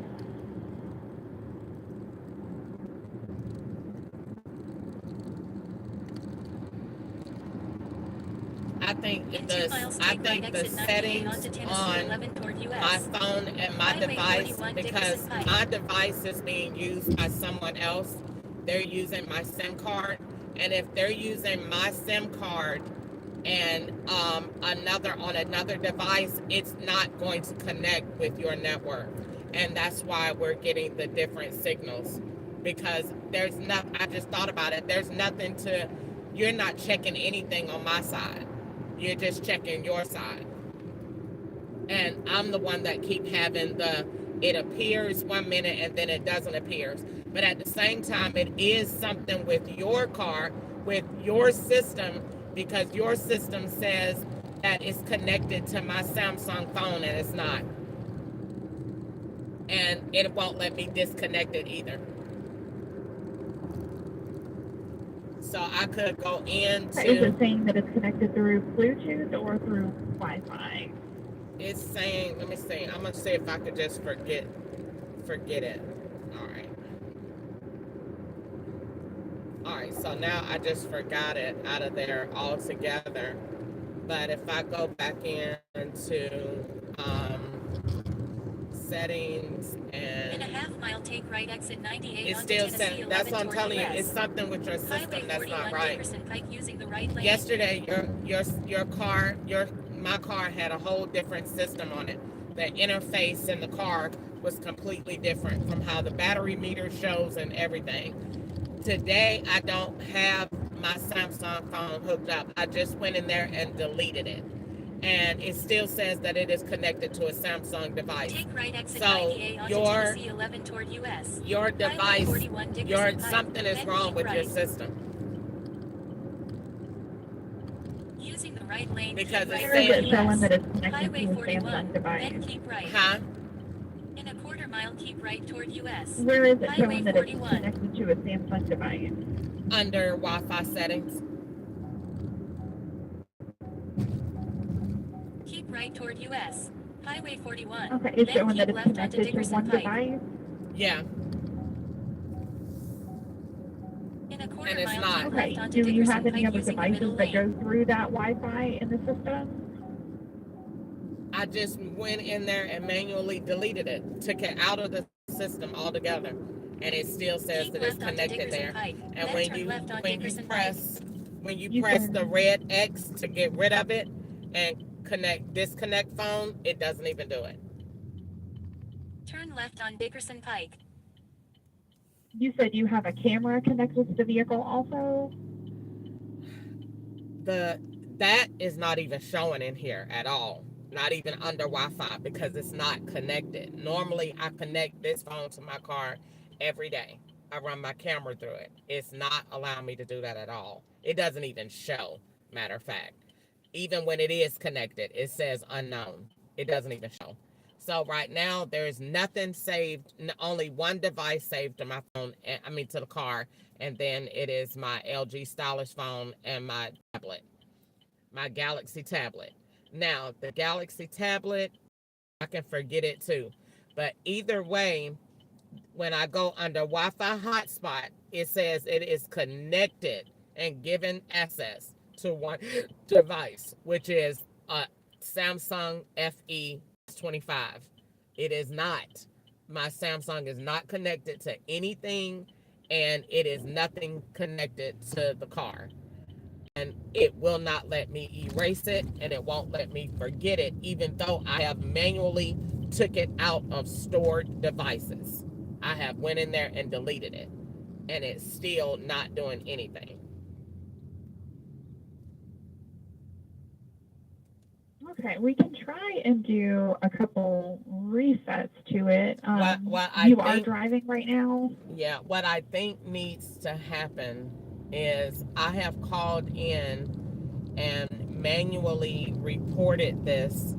I think In 2 miles, take right the exit 98 settings onto Tennessee on 11 toward my US. phone and my Highway device, 41 because Dickerson Pike. my device is being used by someone else. They're using my SIM card, and if they're using my SIM card and another device, it's not going to connect with your network, and that's why we're getting the different signals. Because there's not, I just thought about it. There's nothing to, you're not checking anything on my side. You're just checking your side. And I'm the one that keep having it appears 1 minute and then it doesn't appear. But at the same time, it is something with your car, with your system, because your system says that it's connected to my Samsung phone and it's not. And it won't let me disconnect it either. So I could go into... Is it saying that it's connected through Bluetooth or through Wi-Fi? It's saying, let me see. I'm going to see if I could just forget it. All right, so now I just forgot it out of there altogether. But if I go back into settings and... In a half-mile, take right exit 98 it onto still Tennessee says, 11 that's what I'm toward telling you, US. it's something with your system Highway that's not 41 right. Dickerson Pike using the right lane. Yesterday, my car had a whole different system on it. The interface in the car was completely different from how the battery meter shows and everything. Today, I don't have my Samsung phone hooked up. I just went in there and deleted it. And it still says that it is connected to a Samsung device. Take right exit So 98 onto Tennessee 11 toward US. your device, 41 Dickerson Pike, something is then wrong keep with your right. system. Using the right lane, Because keep right it's Where is saying... it showing that it's connected Highway to a 41, Samsung device? then keep right. Huh? In a quarter mile, keep right toward US. Where is it Highway showing that it's 41. connected to a Samsung device? Under Wi-Fi settings. Keep right toward US. Highway 41. Okay, it's then showing keep that it's left onto connected to Dickerson one Pike. device? Yeah. In a quarter And it's mile, not. keep Okay, left onto do you have Dickerson any Pike other using the middle devices that lane. go through that Wi-Fi in the system? I just went in there and manually deleted it. Took it out of the system altogether, and it still says Keep that it's left onto connected Dickerson there. Pike, And then when turn you left on when you Dickerson press when you You press can- the red X to get rid of it and disconnect phone, it doesn't even do it. Turn left on Dickerson Pike. You said you have a camera connected to the vehicle also? That is not even showing in here at all. Not even under Wi-Fi, because it's not connected. Normally, I connect this phone to my car every day. I run my camera through it. It's not allowing me to do that at all. It doesn't even show, matter of fact. Even when it is connected, it says unknown. It doesn't even show. So right now, there is nothing saved, only one device saved to my phone, to the car, and then it is my LG Stylus phone and my tablet, my Galaxy tablet. Now, the Galaxy tablet, I can forget it too. But either way, when I go under Wi-Fi hotspot, it says it is connected and given access to one device, which is a Samsung FE25. It is not. My Samsung is not connected to anything, and it is nothing connected to the car. And it will not let me erase it, and it won't let me forget it, even though I have manually took it out of stored devices. I have went in there and deleted it, and it's still not doing anything. Okay, we can try and do a couple resets to it. What Are driving right now? Yeah, what I think needs to happen is I have called in and manually reported this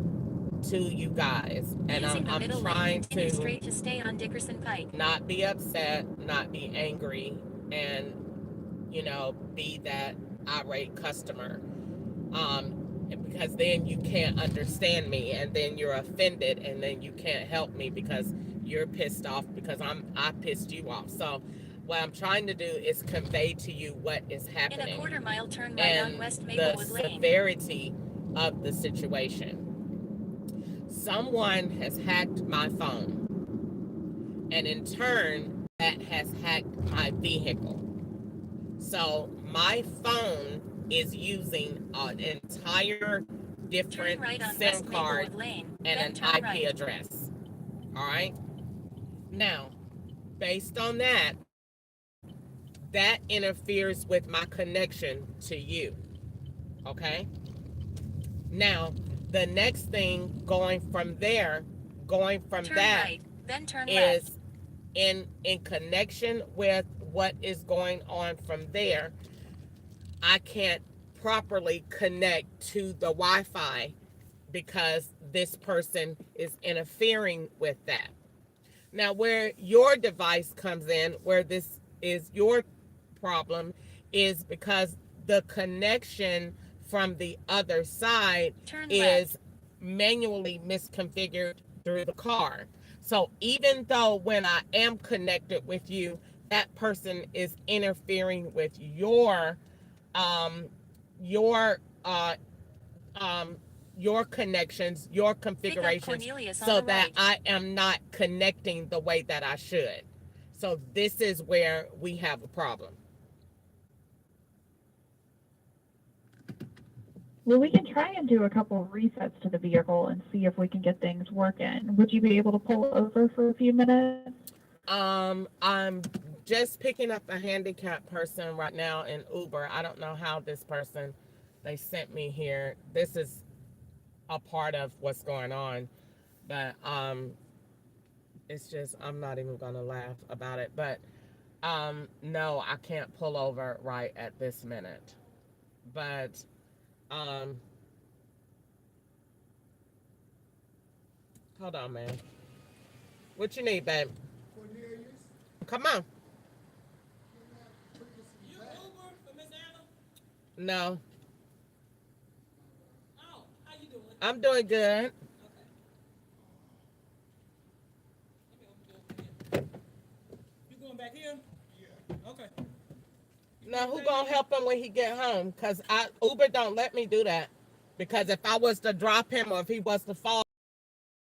to you guys, and Using the I'm middle lane, trying continue to straight to stay on Dickerson Pike. not be upset, not be angry, and be that irate customer. Because then you can't understand me, and then you're offended, and then you can't help me because you're pissed off because I pissed you off. So what I'm trying to do is convey to you what is happening. In a quarter mile, turn right and on West the Maplewood Lane. severity of the situation. Someone has hacked my phone, and in turn, that has hacked my vehicle. So my phone is using an entire different right on SIM West card Maplewood Lane, and then an turn IP right. address. All right. Now, based on that, that interferes with my connection to you. Okay. Now, the next thing going from turn that right, then turn is left. in connection with what is going on from there. I can't properly connect to the Wi-Fi because this person is interfering with that. Now, where your device comes in, where this is your problem, is because the connection from the other side Turn is left. manually misconfigured through the car. So even though when I am connected with you, that person is interfering with um, your uh, your connections, your configurations, so that I am not connecting the way that I should. So this is where we have a problem. Well, we can try and do a couple resets to the vehicle and see if we can get things working. Would you be able to pull over for a few minutes? I'm just picking up a handicapped person right now in Uber. I don't know how this person they sent me here. This is a part of what's going on, but it's just I'm not even gonna laugh about it. But no, I can't pull over right at this minute. But hold on, man. What you need, babe? Come on. No. Oh, how you doing? I'm doing good. You going back here? Yeah. Okay. Now who gonna help him when he get home? Cause Uber don't let me do that. Because if I was to drop him or if he was to fall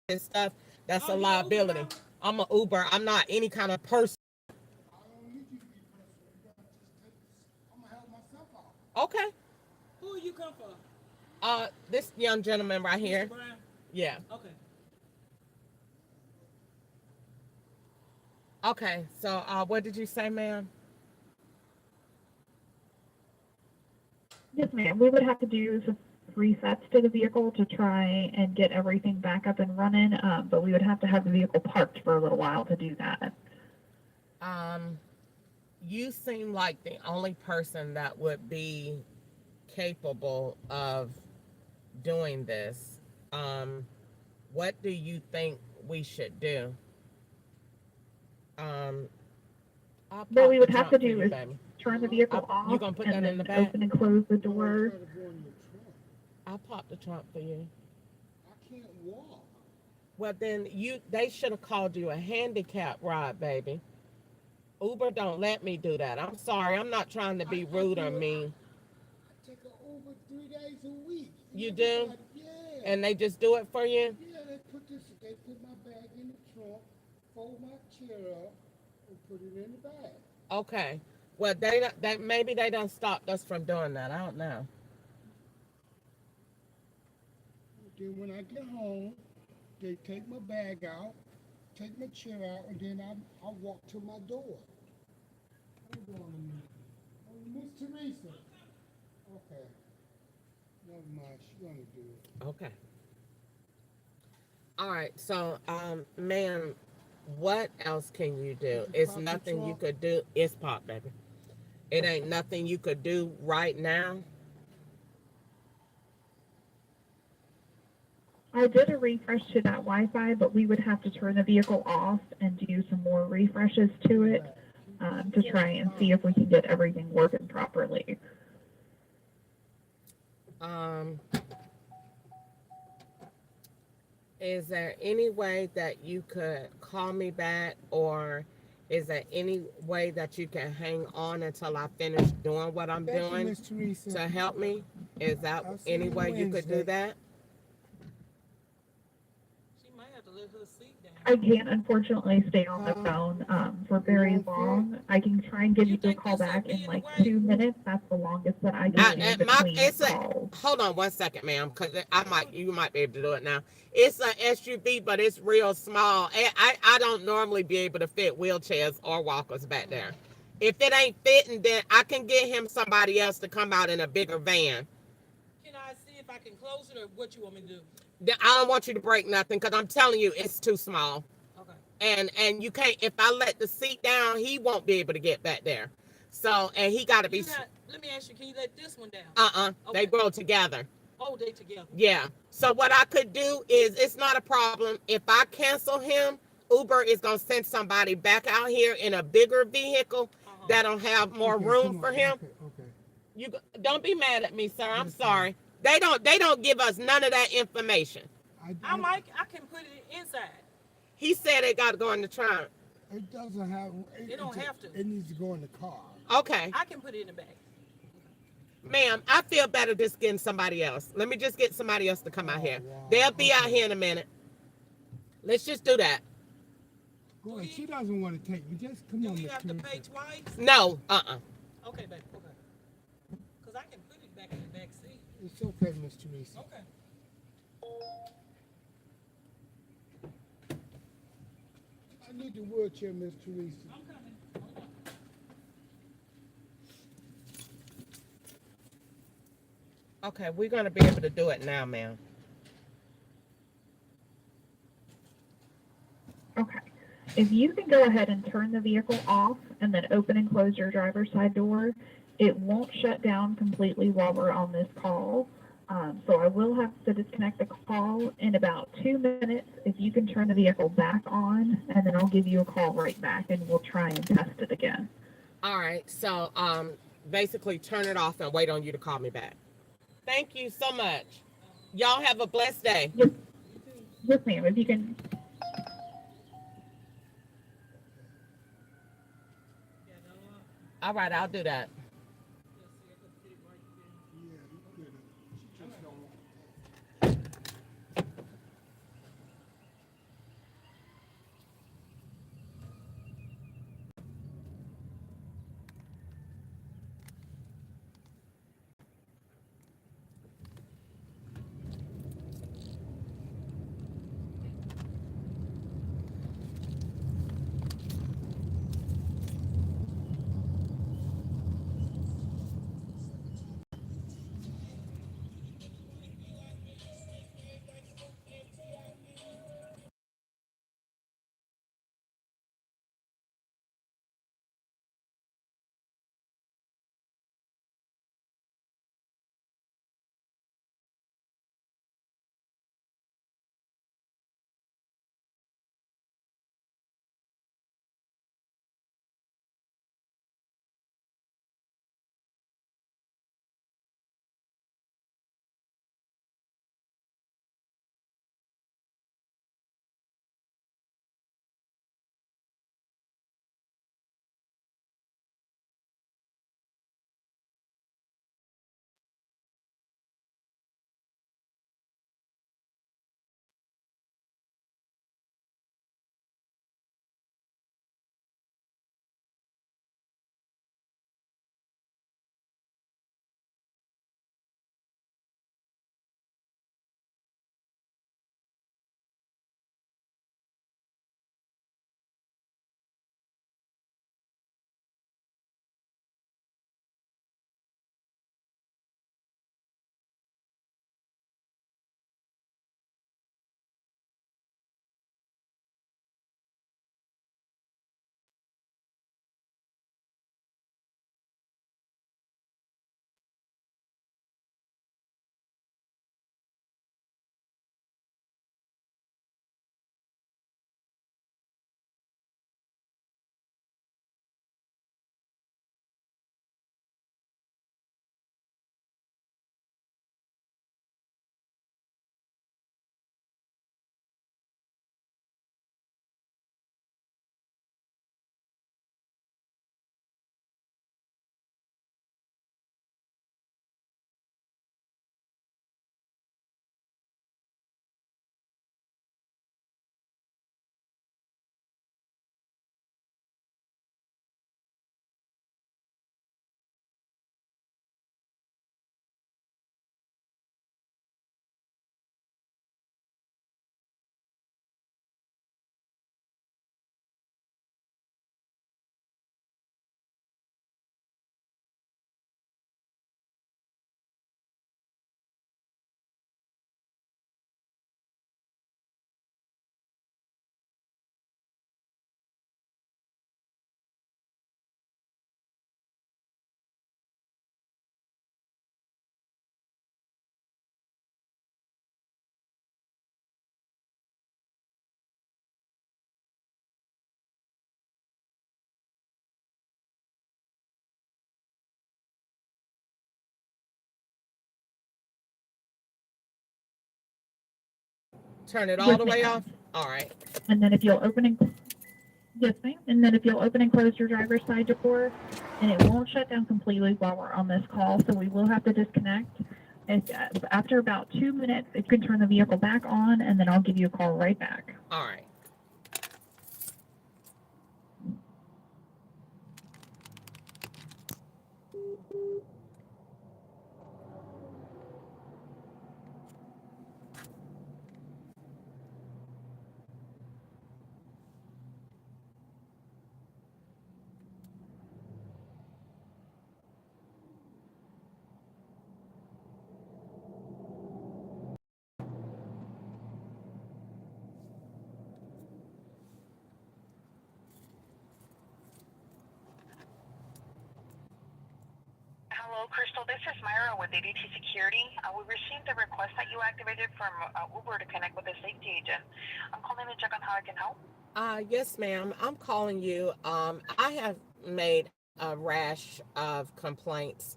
and stuff, that's a liability. I'm a Uber. I'm not any kind of person. Okay. Who you come for? This young gentleman right here. Mr. Brown? Yeah. Okay. Okay. So, what did you say, ma'am? Yes, ma'am. We would have to do some resets to the vehicle to try and get everything back up and running, but we would have to have the vehicle parked for a little while to do that. You seem like the only person that would be capable of doing this. What do you think we should do? What we would have to do is turn the vehicle off You gonna put that and in the then back? open and close the door. I'll pop the trunk for you. I can't walk. Well, then they should have called you a handicap ride, baby. Uber don't let me do that. I'm sorry. I'm not trying to be rude or mean. I take an Uber 3 days a week. You do? Yeah. And they just do it for you? Yeah, they put my bag in the trunk, fold my chair up, and put it in the bag. Okay. Well, maybe they done stopped us from doing that. I don't know. Then when I get home, they take my bag out, take my chair out, and then I walk to my door. Hold on a minute. Oh, Miss Teresa. Okay. Never mind. She's gonna do it. Okay. All right. So, ma'am, what else can you do? It's nothing you could do. It's pop, baby. It ain't nothing you could do right now. I did a refresh to that Wi-Fi, but we would have to turn the vehicle off and do some more refreshes to it to try and see if we can get everything working properly. Is there any way that you could call me back, or is there any way that you can hang on until I finish doing what I'm doing to help me? Is that any way you could do that? She might have to let her seat down. I can't unfortunately stay on the phone for very long. I can try and give you a call back in like 2 minutes. That's the longest that I can do between calls. Hold on 1 second, ma'am, because you might be able to do it now. It's an SUV, but it's real small. I don't normally be able to fit wheelchairs or walkers back there. If it ain't fitting, then I can get him somebody else to come out in a bigger van. Can I see if I can close it, or what you want me to do? I don't want you to break nothing, because I'm telling you, it's too small. Okay. And you can't, if I let the seat down, he won't be able to get back there. So, and he got to be. Let me ask you, can you let this one down? Okay. They grow together. Oh, they together. Yeah. So what I could do is, it's not a problem. If I cancel him, Uber is going to send somebody back out here in a bigger vehicle that'll have more room for him. Okay. You don't be mad at me, sir. I'm sorry. They don't give us none of that information. I can put it inside. He said it got to go in the trunk. It doesn't have. It don't have to. It needs to go in the car. Okay. I can put it in the bag. Ma'am, I feel better just getting somebody else. Let me just get somebody else to come out here. Wow. They'll be out here in a minute. Let's just do that. Go ahead. She doesn't want to take me. Just come on. Do you have to pay twice? No. Okay, baby. Okay. Because I can put it back in the back seat. It's okay, Miss Teresa. Okay. I need the wheelchair, Miss Teresa. I'm coming. Okay, we're going to be able to do it now, ma'am. Okay. If you can go ahead and turn the vehicle off and then open and close your driver's side door, it won't shut down completely while we're on this call. So I will have to disconnect the call in about 2 minutes. If you can turn the vehicle back on, and then I'll give you a call right back and we'll try and test it again. All right. So basically turn it off and wait on you to call me back. Thank you so much. Y'all have a blessed day. Yes, ma'am. If you can. All right, I'll do that. Turn it all Yes, the way ma'am. off? All right. And then if you'll open and yes, ma'am. And then if you'll open and close your driver's side door, and it won't shut down completely while we're on this call, so we will have to disconnect. And after about 2 minutes, if you can turn the vehicle back on, and then I'll give you a call right back. All right. Hello, Crystal. This is Myra with ADT Security. We received a request that you activated from Uber to connect with a safety agent. I'm calling to check on how I can help. Yes, ma'am. I'm calling you. I have made a rash of complaints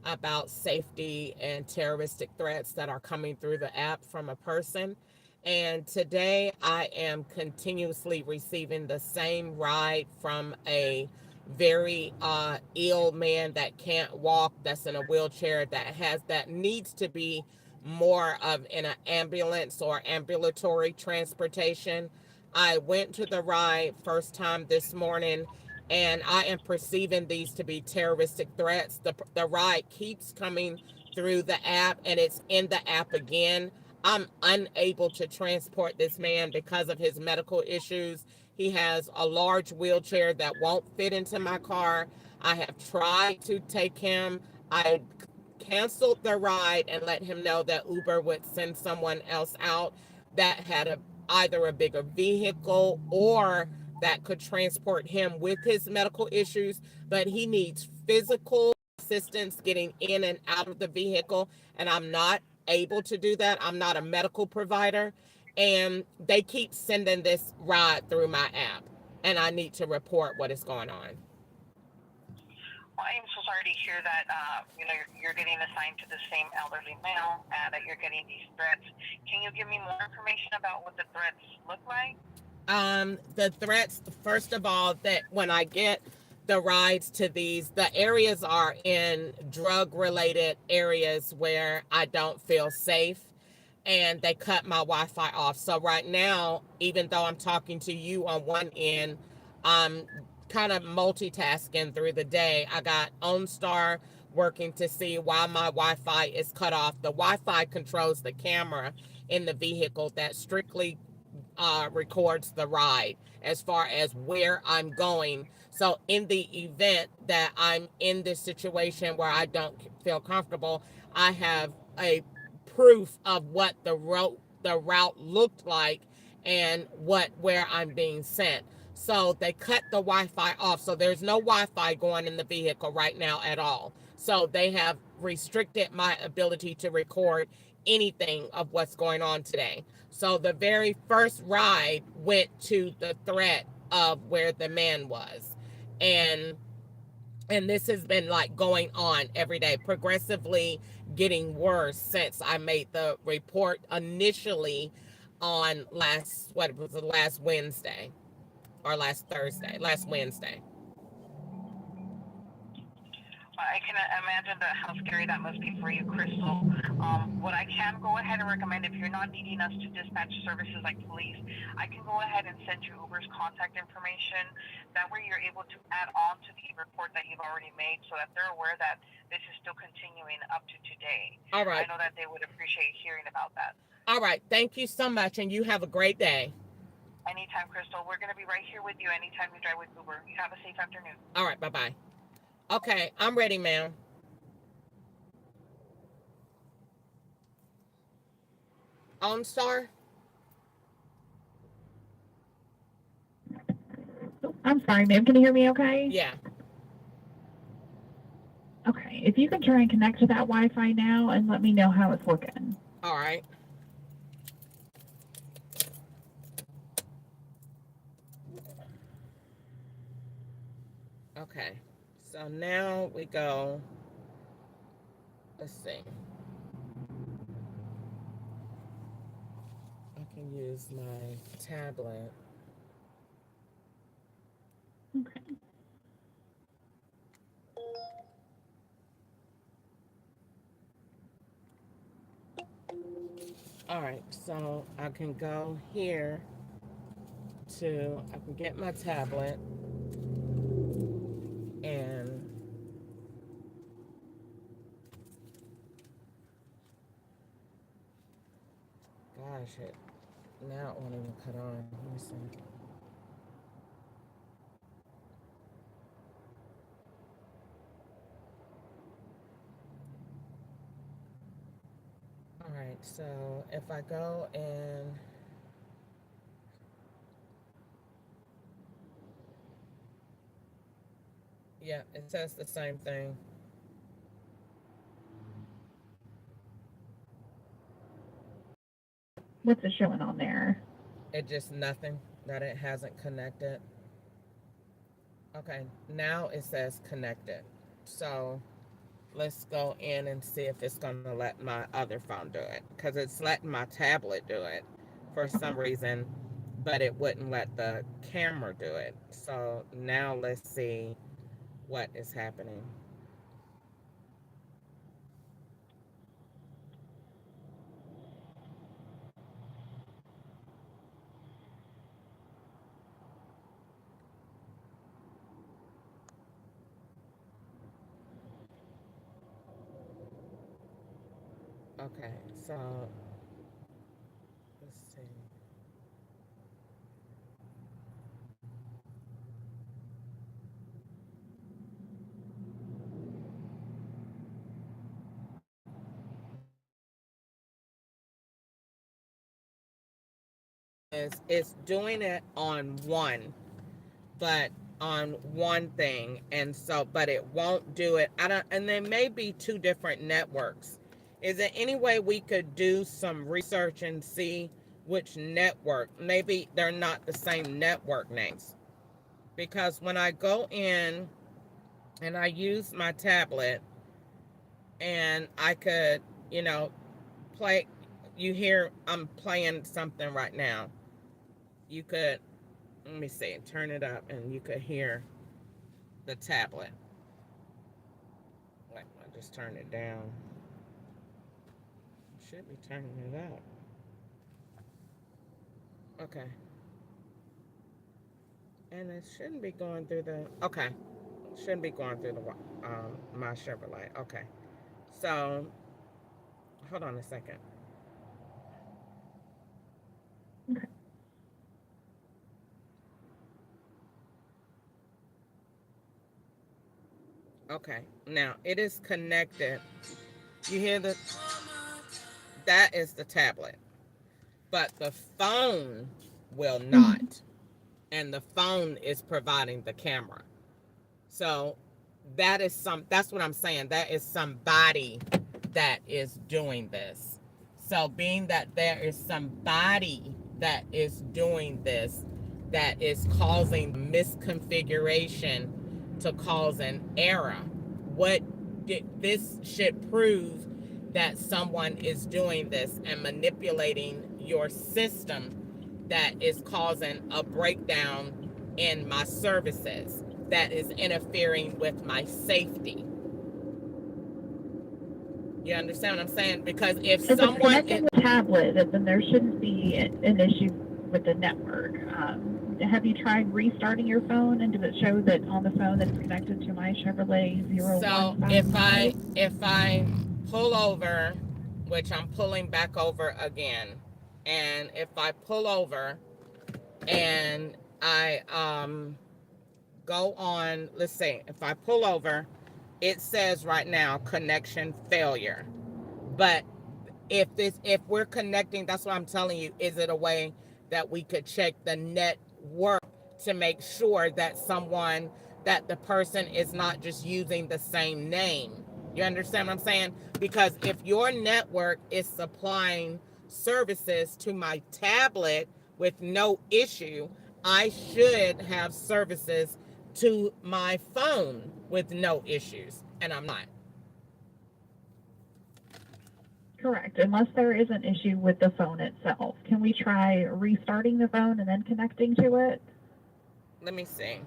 about safety and terroristic threats that are coming through the app from a person. And today I am continuously receiving the same ride from a very ill man that can't walk, that's in a wheelchair, that needs to be more of in an ambulance or ambulatory transportation. I went to the ride first time this morning, and I am perceiving these to be terroristic threats. The ride keeps coming through the app, and it's in the app again. I'm unable to transport this man because of his medical issues. He has a large wheelchair that won't fit into my car. I have tried to take him. I canceled the ride and let him know that Uber would send someone else out that had either a bigger vehicle or that could transport him with his medical issues, but he needs physical assistance getting in and out of the vehicle, and I'm not able to do that. I'm not a medical provider, and they keep sending this ride through my app, and I need to report what is going on. Well, I'm so sorry to hear that. You're getting assigned to the same elderly male, and that you're getting these threats. Can you give me more information about what the threats look like? The threats, first of all, that when I get the rides to these, the areas are in drug related areas where I don't feel safe, and they cut my Wi-Fi off. So right now, even though I'm talking to you on one end, I'm kind of multitasking through the day. I got OnStar working to see why my Wi-Fi is cut off. The Wi-Fi controls the camera in the vehicle that strictly records the ride as far as where I'm going. So in the event that I'm in this situation where I don't feel comfortable, I have a proof of what the route looked like and where I'm being sent. So they cut the Wi-Fi off. So there's no Wi-Fi going in the vehicle right now at all. So they have restricted my ability to record anything of what's going on today. So the very first ride went to the threat of where the man was. And this has been like going on every day, progressively getting worse since I made the report initially on last Wednesday or last Wednesday. I can imagine how scary that must be for you, Crystal. What I can go ahead and recommend, if you're not needing us to dispatch services like police, I can go ahead and send you Uber's contact information. That way you're able to add on to the report that you've already made so that they're aware that this is still continuing up to today. All right. I know that they would appreciate hearing about that. All right. Thank you so much, and you have a great day. Anytime, Crystal. We're going to be right here with you anytime you drive with Uber. You have a safe afternoon. All right. Bye-bye. Okay, I'm ready, ma'am. OnStar? I'm sorry, ma'am. Can you hear me okay? Yeah. Okay. If you can try and connect to that Wi-Fi now and let me know how it's looking. All right. Okay. So now we go. Let's see. Okay. can use my tablet. Okay. All right, so I can go here I can get my tablet and gosh, now it won't even cut on. Let me see. All right, so if I go and yeah, it says the same thing. What's it showing on there? It just nothing that it hasn't connected. Okay, now it says connected. So let's go in and see if it's going to let my other phone do it. Because it's letting my tablet do it for some reason, but it wouldn't let the camera do it. So now let's see what is happening. Okay, so let's see. It's doing it on one thing, and so but it won't do it. I don't, and there may be two different networks. Is there any way we could do some research and see which network? Maybe they're not the same network names, because when I go in and I use my tablet and I could, play, you hear I'm playing something right now. You could, let me see, turn it up and you could hear the tablet. Wait, I just turned it down. Should be turning it up. Okay. And it shouldn't be going through okay. Shouldn't be going through my Chevrolet. Okay. So, hold on a second. Okay. Okay. Now, it is connected. You hear that is the tablet. But the phone will not. And the phone is providing the camera. So that's what I'm saying. That is somebody that is doing this. So being that there is somebody that is doing this, that is causing misconfiguration to cause an error, this should prove that someone is doing this and manipulating your system that is causing a breakdown in my services, that is interfering with my safety. You understand what I'm saying? Because if it's someone connecting the tablet, then there shouldn't be an issue with the network. Have you tried restarting your phone, and does it show that on the phone that it's connected to my Chevrolet 015? So if I pull over, which I'm pulling back over again, and if I pull over and I go on, let's see, if I pull over, it says right now connection failure. But if we're connecting, that's what I'm telling you, is it a way that we could check the network to make sure that that the person is not just using the same name? You understand what I'm saying? Because if your network is supplying services to my tablet with no issue, I should have services to my phone with no issues, and I'm not. Correct, unless there is an issue with the phone itself. Can we try restarting the phone and then connecting to it? Let me see.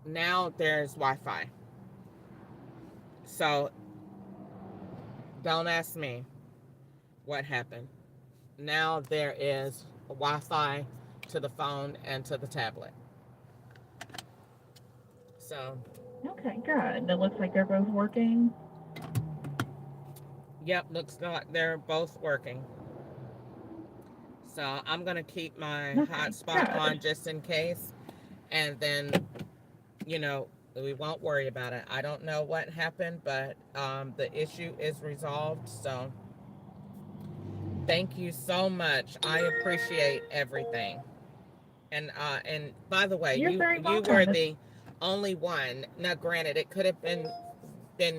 Now there's Wi-Fi. So don't ask me what happened. Now there is Wi-Fi to the phone and to the tablet. So, Okay, good. It looks like they're both working. yep, looks like they're both working. So I'm gonna keep my Okay, hotspot on good. just in case, and then, you know, we won't worry about it. I don't know what happened, but the issue is resolved. So thank you so much. I appreciate everything. And by the way, You're very you were welcome. the only one. Now, granted, it could have been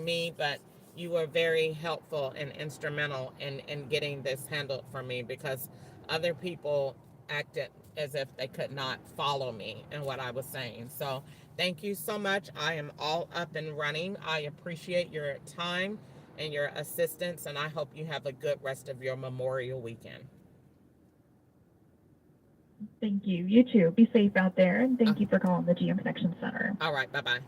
me, but you were very helpful and instrumental in getting this handled for me, because other people acted as if they could not follow me in what I was saying. So thank you so much. I am all up and running. I appreciate your time and your assistance, and I hope you have a good rest of your Memorial weekend. Thank you. You too. Be safe out there, and thank you for calling the GM Connection Center. All right, bye-bye.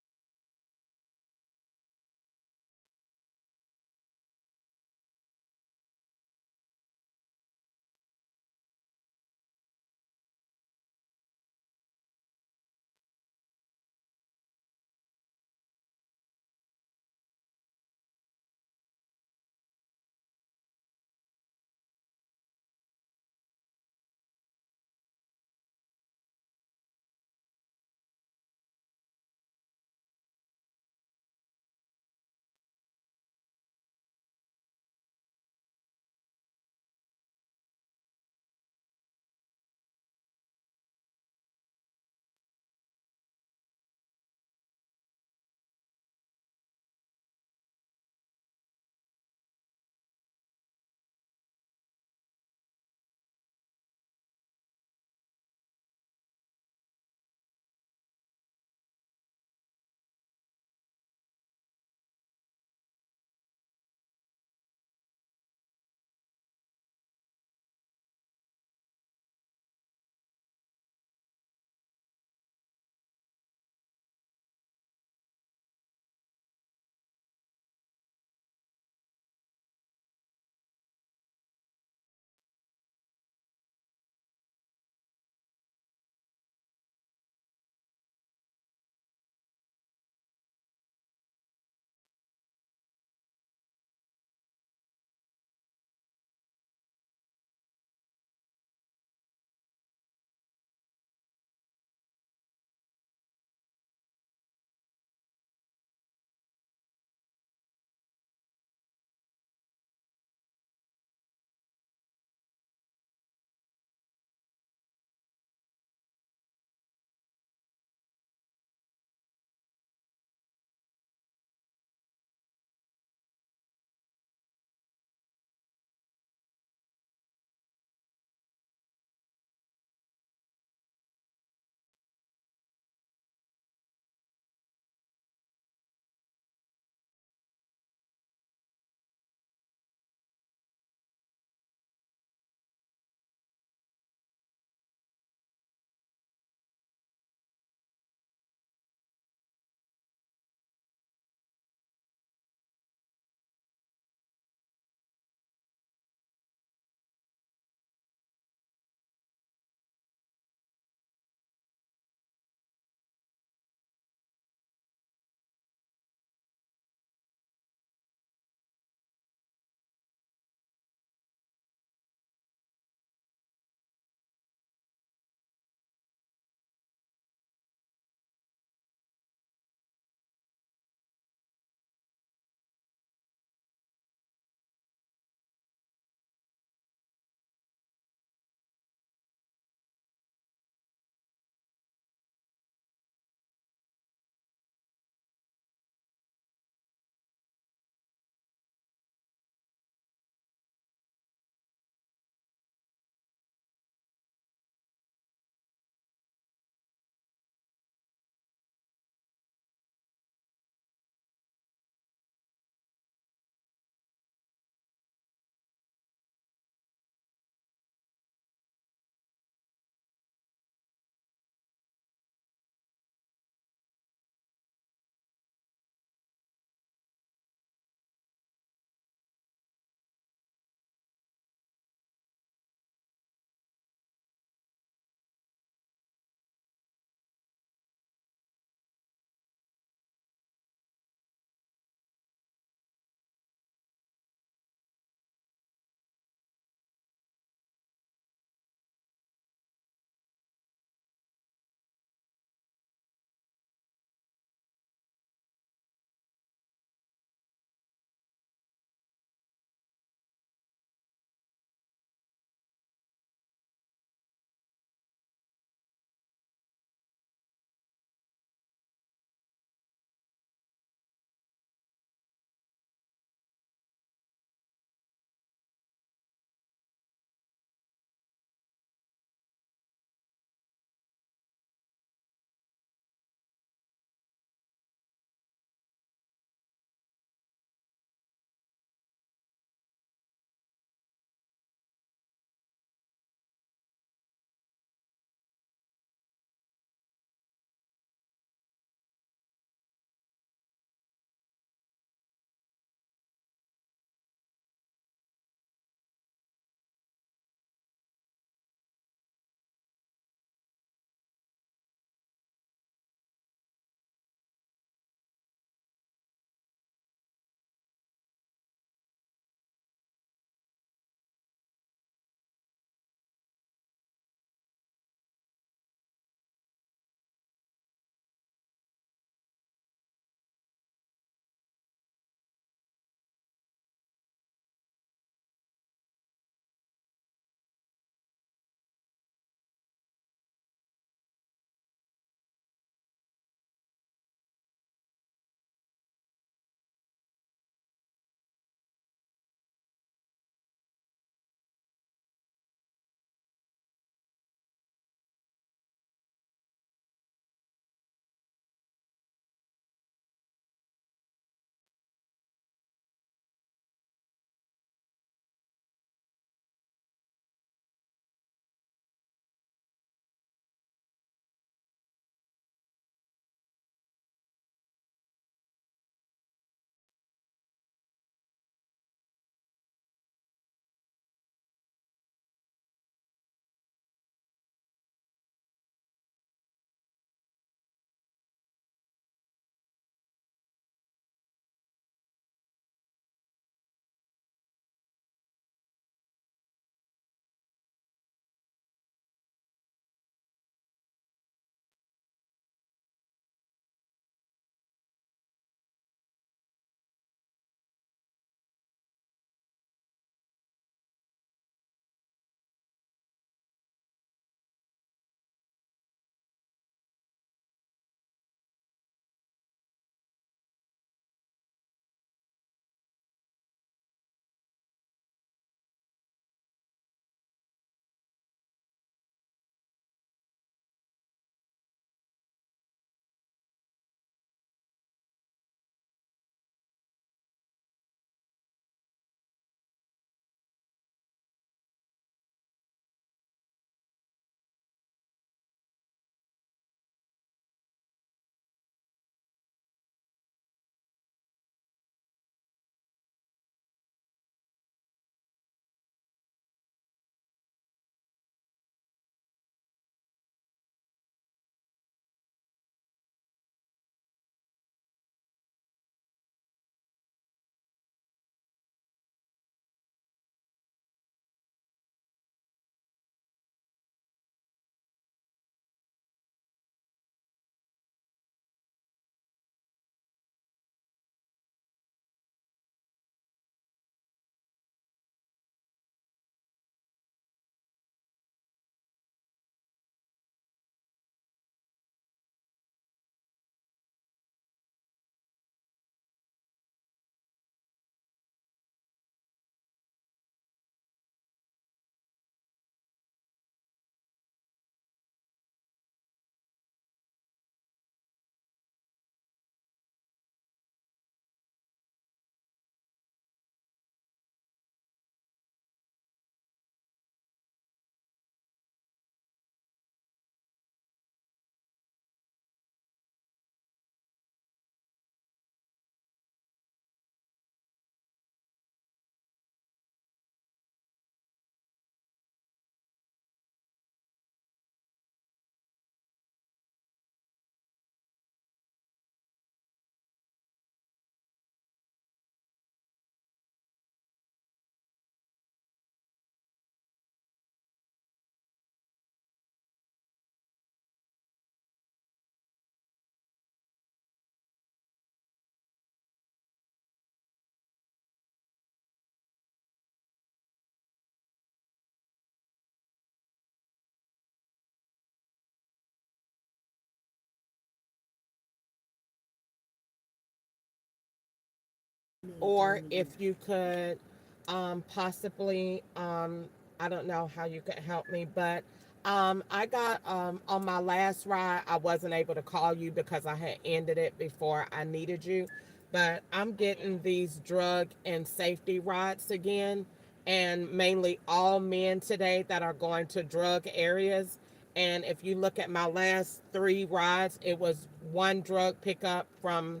or if you could possibly, I don't know how you could help me, but I got on my last ride, I wasn't able to call you because I had ended it before I needed you. But I'm getting these drug and safety rides again, and mainly all men today that are going to drug areas. And if you look at my last three rides, it was one drug pickup from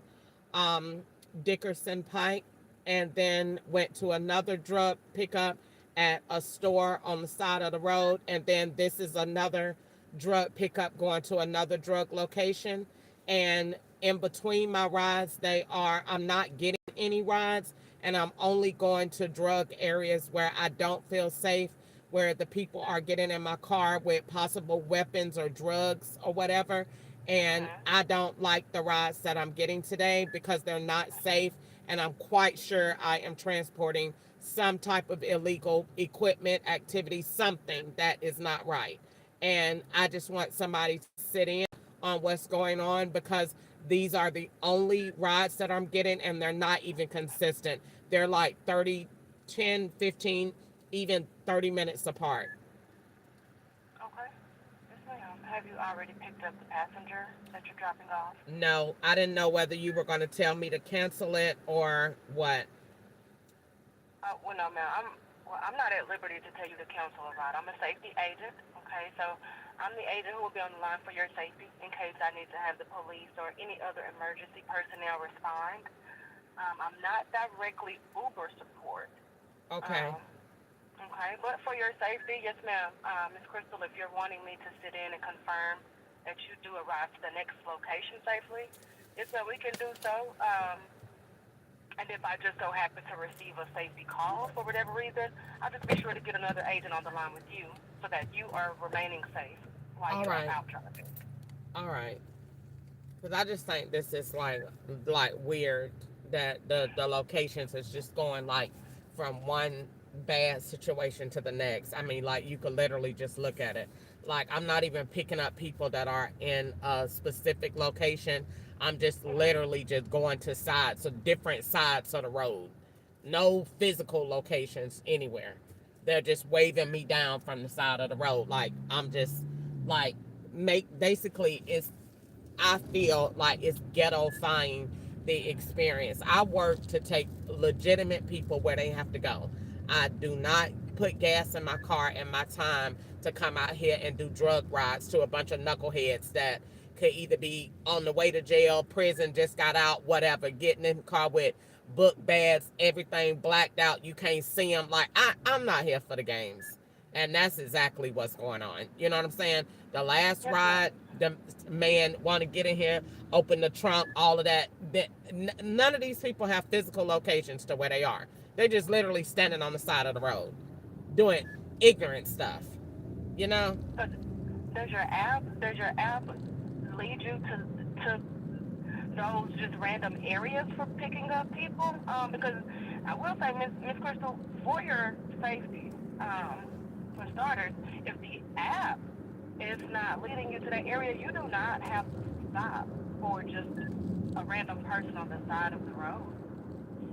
um, Dickerson Pike, and then went to another drug pickup at a store on the side of the road, and then this is another drug pickup going to another drug location. And in between my rides, I'm not getting any rides, and I'm only going to drug areas where I don't feel safe, where the people are getting in my car with possible weapons or drugs or whatever. And I don't like the rides that I'm getting today because they're not safe. And I'm quite sure I am transporting some type of illegal equipment, activity, something that is not right. And I just want somebody to sit in on what's going on, because these are the only rides that I'm getting, and they're not even consistent. They're like 30, 10, 15, even 30 minutes apart. Okay. Yes, ma'am. Have you already picked up the passenger that you're dropping off? No, I didn't know whether you were going to tell me to cancel it or what. Well, no, ma'am. I'm not at liberty to tell you to cancel a ride. I'm a safety agent. Okay, so I'm the agent who will be on the line for your safety in case I need to have the police or any other emergency personnel respond. I'm not directly Uber support. Okay. Okay, but for your safety, yes, ma'am. Ms. Crystal, if you're wanting me to sit in and confirm that you do arrive to the next location safely, yes, ma'am, we can do so. And if I just so happen to receive a safety call for whatever reason, I'll just be sure to get another agent on the line with you so that you are remaining safe while All you're right. out driving. All right. Because I just think this is like weird that the locations is just going like from one bad situation to the next. I mean, like, you could literally just look at it. Like, I'm not even picking up people that are in a specific location. I'm just literally just going to sides, so different sides of the road. No physical locations anywhere. They're just waving me down from the side of the road. Like, I'm just like, make basically it's I feel like it's ghetto-fying the experience. I work to take legitimate people where they have to go. I do not put gas in my car and my time to come out here and do drug rides to a bunch of knuckleheads that could either be on the way to jail, prison, just got out, whatever, getting in the car with book bags, everything blacked out. You can't see them. Like, I'm not here for the games. And that's exactly what's going on. You know what I'm saying? The last ride, the man want to get in here, open the trunk, all of that. None of these people have physical locations to where they are. They're just literally standing on the side of the road doing ignorant stuff. You know? Does your app lead you to those just random areas for picking up people? Because I will say, Miss Crystal, for your safety, for starters, if the app is not leading you to that area, you do not have to stop for just a random person on the side of the road.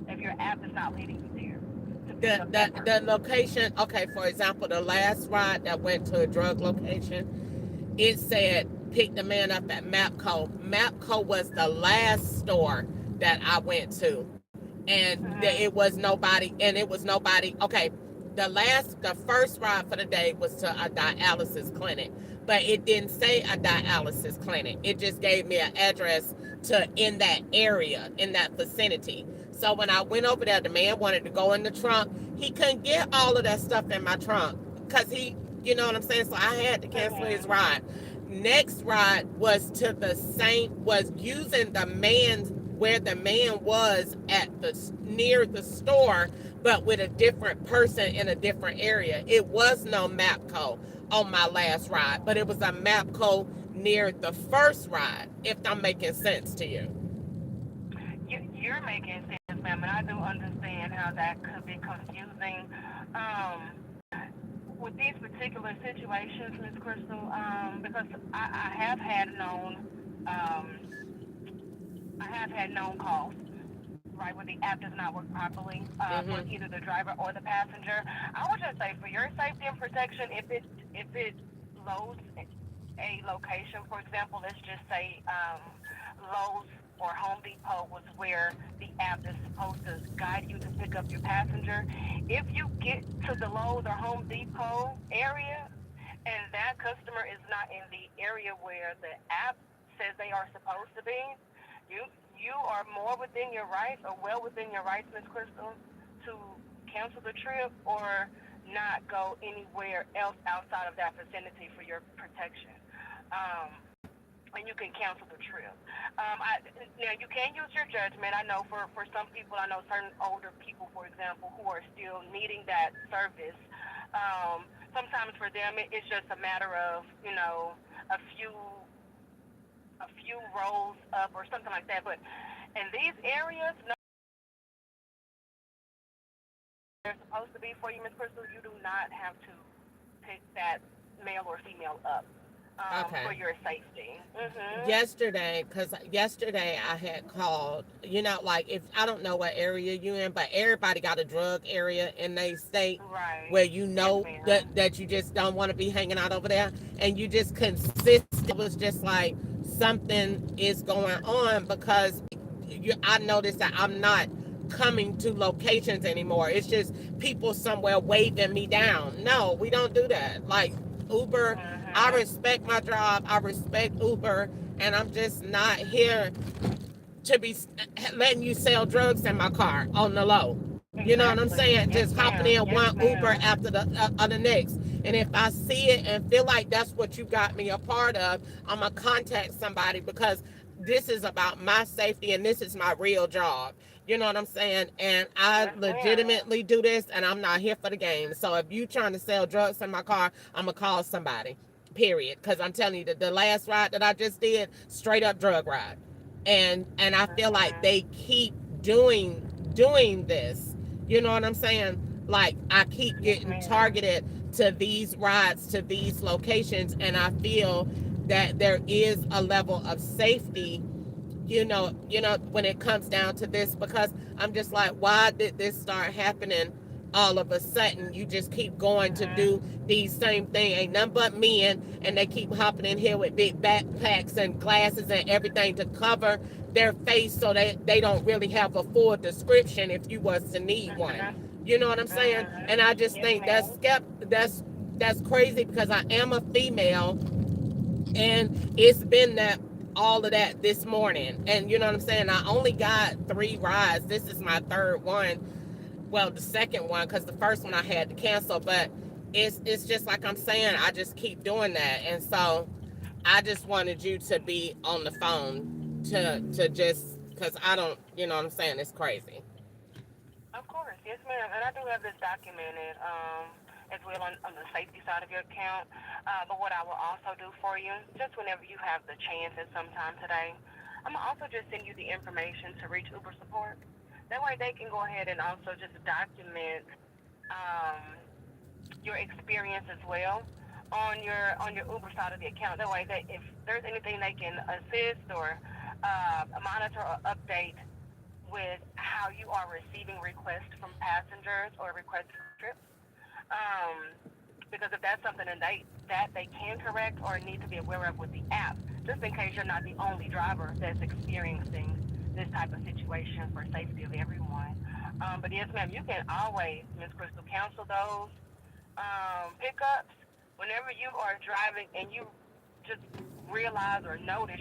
If your app is not leading you there. The location, okay, for example, the last ride that went to a drug location, it said pick the man up at Mapco. Mapco was the last store that I went to, and it was nobody, okay. The first ride for the day was to a dialysis clinic, but it didn't say a dialysis clinic. It just gave me an address to in that area, in that vicinity. So when I went over there, the man wanted to go in the trunk. He couldn't get all of that stuff in my trunk because you know what I'm saying? So I had to cancel his ride. Next ride was was using where the man was at near the store, but with a different person in a different area. It was no Mapco on my last ride, but it was a Mapco near the first ride, if I'm making sense to you. You're making sense, ma'am, and I do understand how that could be confusing. With these particular situations, Ms. Crystal, because I have had known calls, right, with where the app does not work properly for Mm-hmm. either the driver or the passenger. I would just say for your safety and protection, if it loads a location, for example, let's just say Lowe's or Home Depot was where the app is supposed to guide you to pick up your passenger. If you get to the Lowe's or Home Depot area and that customer is not in the area where the app says they are supposed to be, you you are more within your rights or well within your rights, Miss Crystal, to cancel the trip or not go anywhere else outside of that vicinity for your protection. Um, and you can cancel the trip. Now, you can use your judgment. I know for some people, I know certain older people, for example, who are still needing that service. Sometimes for them, it's just a matter of, a few rows up or something like that. But in these areas, no, they're supposed to be for you, Miss Crystal. You do not have to pick that male or female up for Okay. your safety. Yesterday I had called, like, if I don't know what area you in, but everybody got a drug area in they state Right. where Yes, ma'am. that you just don't want to be hanging out over there, and you just consist. It was just like something is going on because I noticed that I'm not coming to locations anymore. It's just people somewhere waving me down. No, we don't do that. Like Uber, I respect my job. I respect Uber, and I'm just not here to be letting you sell drugs in my car on the low. You know what I'm Exactly. saying? Yes, Just hopping ma'am. in Yes, one Uber ma'am. after the next. And if I see it and feel like that's what you got me a part of, I'm gonna contact somebody because this is about my safety and this is my real job. You know what I'm saying? And I Yes, ma'am. legitimately do this, and I'm not here for the game. So if you trying to sell drugs in my car, I'm gonna call somebody. Period. Because I'm telling you that the last ride that I just did, straight up drug ride, and I feel like they keep doing this. You know what I'm saying? Like I keep Yes, getting ma'am. targeted to these rides, to these locations, and I feel that there is a level of safety, when it comes down to this, because I'm just like, why did this start happening all of a sudden? You just keep going to do these same thing. Ain't nothing but men, and they keep hopping in here with big backpacks and glasses and everything to cover their face so they don't really have a full description if you was to need one. You know what I'm saying? And I just Yes, think ma'am. that's crazy because I am a female, and it's been that all of that this morning. And you know what I'm saying? I only got 3 rides. This is my third one. Well, the second one, because the first one I had to cancel. But it's just like I'm saying, I just keep doing that. And so I just wanted you to be on the phone to just, because I don't, you know what I'm saying? It's crazy. Of course, yes, ma'am. And I do have this documented as well on the safety side of your account. But what I will also do for you, just whenever you have the chance at some time today, I'm gonna also just send you the information to reach Uber support. That way, they can go ahead and also just document um, your experience as well on your Uber side of the account. That way, that if there's anything they can assist or monitor or update with how you are receiving requests from passengers or requests for trips. Um, because if that's something that they can correct or need to be aware of with the app, just in case you're not the only driver that's experiencing this type of situation for safety of everyone. But yes, ma'am, you can always, Miss Crystal, cancel those pickups whenever you are driving and you just realize or notice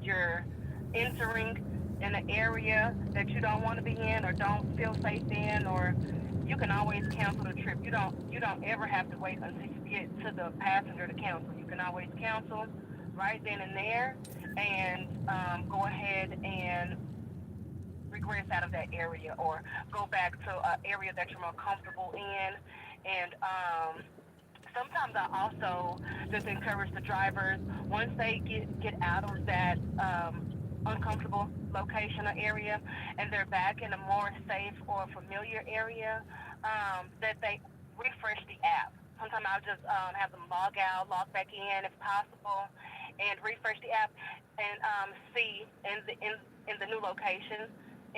you're entering in an area that you don't want to be in or don't feel safe in, or you can always cancel the trip. You don't ever have to wait until you get to the passenger to cancel. You can always cancel right then and there and go ahead and regress out of that area or go back to an area that you're more comfortable in. And sometimes I also just encourage the drivers, once they get out of that uncomfortable location or area and they're back in a more safe or familiar area, that they refresh the app. Sometimes I'll just have them log out, log back in if possible, and refresh the app and see in the new location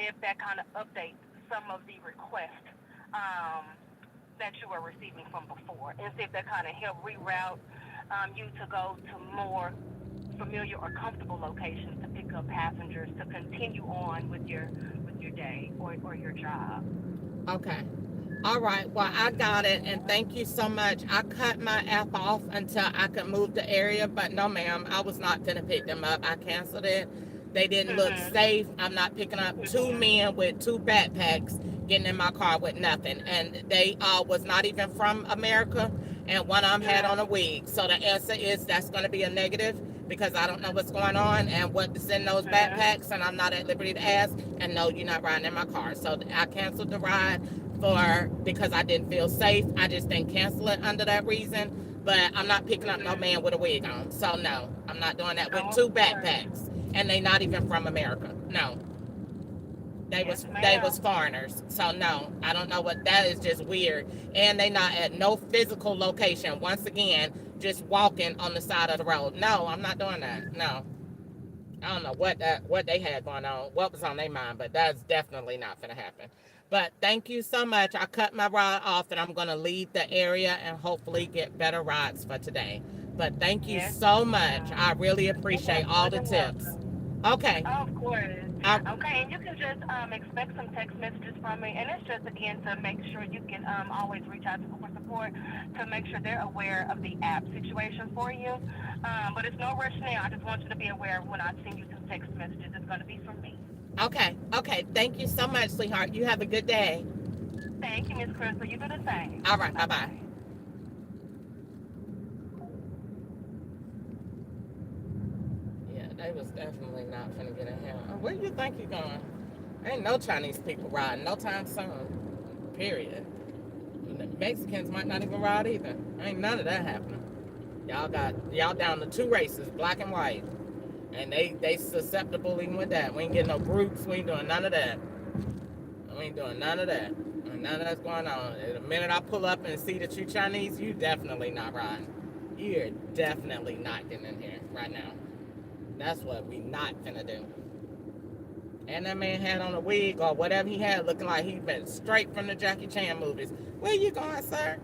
if that kind of updates some of the requests that you were receiving from before, and see if that kind of help reroute you to go to more familiar or comfortable locations to pick up passengers to continue on with your day or your job. Okay. All right. Well, I got it, and thank you so much. I cut my app off until I could move the area, but no, ma'am, I was not gonna pick them up. I canceled it. They didn't look safe. I'm not picking up two men with two backpacks getting in my car with nothing, and they was not even from America, and one of them had on a wig. So the answer is that's going to be a negative because I don't know what's going on and what's in those backpacks, and I'm not at liberty to ask. And no, you're not riding in my car. So I canceled the ride because I didn't feel safe. I just didn't cancel it under that reason. But I'm not picking up no man with a wig on. So no, I'm not doing that with two backpacks. And they not even from America. No. They was foreigners. So no, I don't know what that is, just weird. And they not at no physical location. Once again, just walking on the side of the road. No, I'm not doing that. No. I don't know what they had going on, what was on their mind, but that's definitely not gonna happen. But thank you so much. I cut my ride off and I'm gonna leave the area and hopefully get better rides for today. But thank you so much. I really appreciate all the tips. Okay. Of course. Okay, and you can just expect some text messages from me, and it's just again to make sure you can always reach out to for support to make sure they're aware of the app situation for you. But it's no rush now. I just want you to be aware when I send you some text messages. It's going to be from me. Okay. Thank you so much, sweetheart. You have a good day. Thank you, Miss Crystal. You do the same. All right. Bye-bye. They was definitely not finna get in here. Where do you think you're going? Ain't no Chinese people riding no time soon. Period. The Mexicans might not even ride either. Ain't none of that happening. Y'all down to two races, black and white. And they susceptible even with that. We ain't getting no groups. We ain't doing none of that. We ain't doing none of that. None of that's going on. The minute I pull up and see that you Chinese, you definitely not riding. You're definitely not getting in here right now. That's what we not finna do. And that man had on a wig or whatever he had, looking like he been straight from the Jackie Chan movies. Where you going, sir?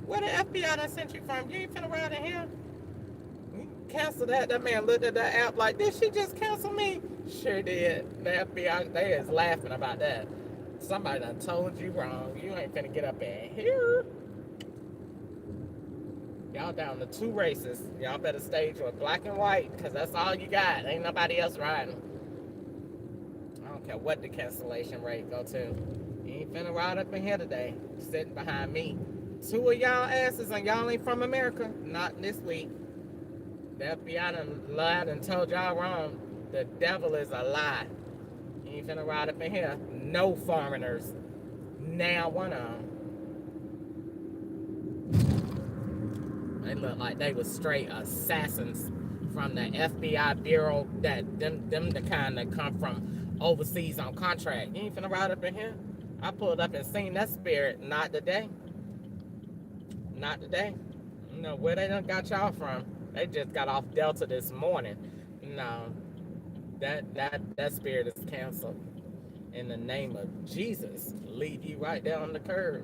Where the FBI done sent you from? You ain't finna ride in here. You cancel that. That man looked at that app like, did she just cancel me? Sure did. The FBI, they is laughing about that. Somebody done told you wrong. You ain't finna get up in here. Y'all down to two races. Y'all better stage with black and white, because that's all you got. Ain't nobody else riding. I don't care what the cancellation rate go to. You ain't finna ride up in here today, sitting behind me. Two of y'all asses and y'all ain't from America. Not this week. The FBI done lied and told y'all wrong. The devil is a lie. You ain't finna ride up in here. No foreigners. Now one of them. They look like they was straight assassins from the FBI bureau, that them the kind that come from overseas on contract. You ain't finna ride up in here. I pulled up and seen that spirit. Not today. Not today. You know where they done got y'all from. They just got off Delta this morning. No. That spirit is canceled. In the name of Jesus, leave you right there on the curb.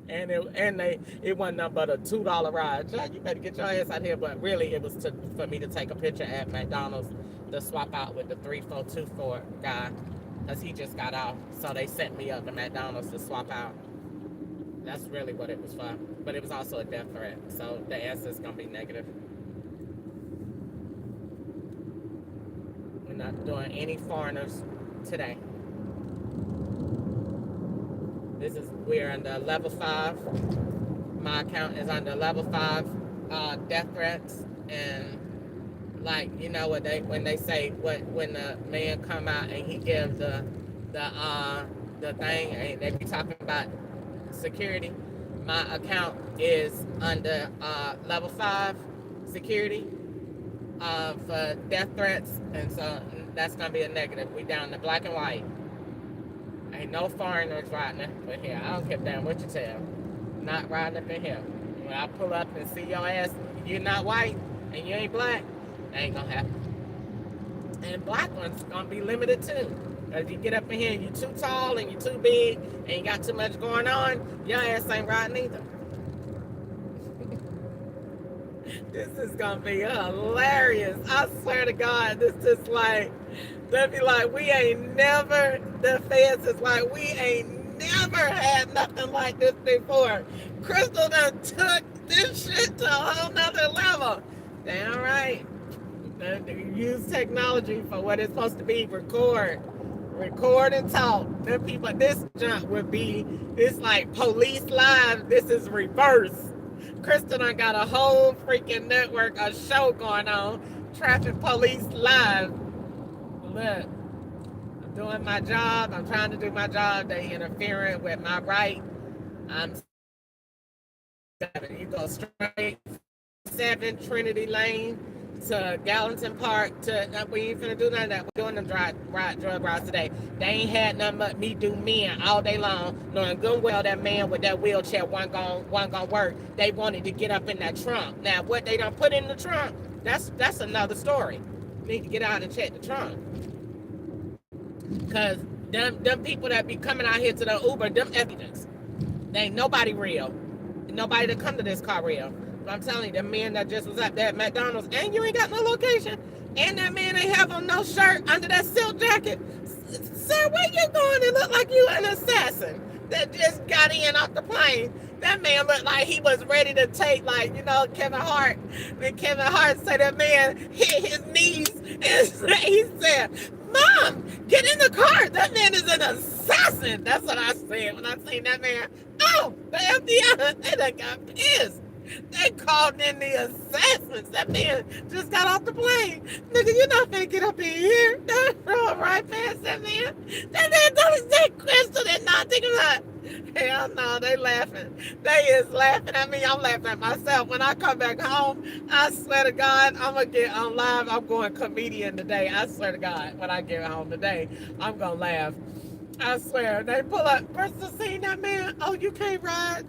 And it wasn't nothing but a $2 ride. You better get your ass out here. But really, it was for me to take a picture at McDonald's to swap out with the 3424 guy, because he just got off. So they sent me up to McDonald's to swap out. That's really what it was for. But it was also a death threat. So the answer is going to be negative. We're not doing any foreigners today. We're under level 5. My account is under level 5 death threats, and like, you know what when they say when the man come out and he gives the thing and they be talking about security. My account is under level 5 security for death threats, and so that's gonna be a negative. We down to black and white. Ain't no foreigners riding up in here. I don't give a damn what you tell. Not riding up in here. When I pull up and see your ass, you're not white and you ain't black, that ain't gonna happen. And black ones gonna be limited too. If you get up in here and you're too tall and you're too big and you got too much going on, your ass ain't riding either. This is gonna be hilarious. I swear to God, this is like, they'll be like, we ain't never, the feds is like, we ain't never had nothing like this before. Crystal done took this shit to a whole nother level. Damn right. Use technology for what it's supposed to be. Record and talk. Them people, this junk would be, it's like police live. This is reverse. Kristen done got a whole freaking network, a show going on. Traffic Police Live. Look, I'm doing my job. I'm trying to do my job. They interfering with my right. You go straight 7 Trinity Lane to Gallatin Park. We ain't finna do none of that. We're doing the drug rides today. They ain't had nothing but me do men all day long, knowing good and well that man with that wheelchair wasn't gonna work. They wanted to get up in that trunk. Now, what they done put in the trunk, that's another story. Need to get out and check the trunk. Because them people that be coming out here to the Uber, them evidence. They ain't nobody real. Nobody that come to this car real. But I'm telling you, the man that just was at that McDonald's, and you ain't got no location, and that man ain't have on no shirt under that silk jacket. Sir, where you going? It look like you an assassin that just got in off the plane. That man looked like he was ready to take, like, you know, Kevin Hart. When Kevin Hart said that man hit his knees, and he said, Mom, get in the car. That man is an assassin. That's what I said when I seen that man. Oh, the FBI, they done got pissed. They called in the assassins. That man just got off the plane. Nigga, you're not finna get up in here. They roll right past that man. That man don't say Crystal and not thinking about. Hell no, they laughing. They is laughing at me. I'm laughing at myself. When I come back home, I swear to God, I'm gonna get on live. I'm going comedian today. I swear to God, when I get home today, I'm gonna laugh. I swear. They pull up. Crystal seen that man. Oh, you can't ride?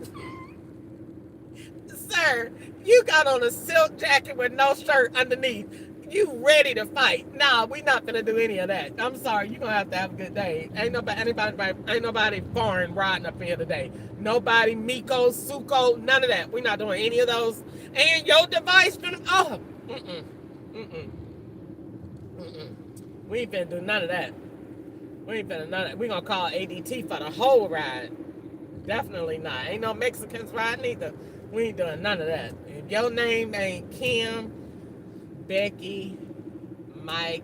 Sir, you got on a silk jacket with no shirt underneath. You ready to fight? Nah, we not gonna do any of that. I'm sorry, you're gonna have to have a good day. Ain't nobody foreign riding up here today. Nobody Miko, Suko, none of that. We're not doing any of those. And your device we ain't finna do none of that. We ain't finna none of that. We gonna call ADT for the whole ride. Definitely not. Ain't no Mexicans riding either. We ain't doing none of that. If your name ain't Kim, Becky, Mike,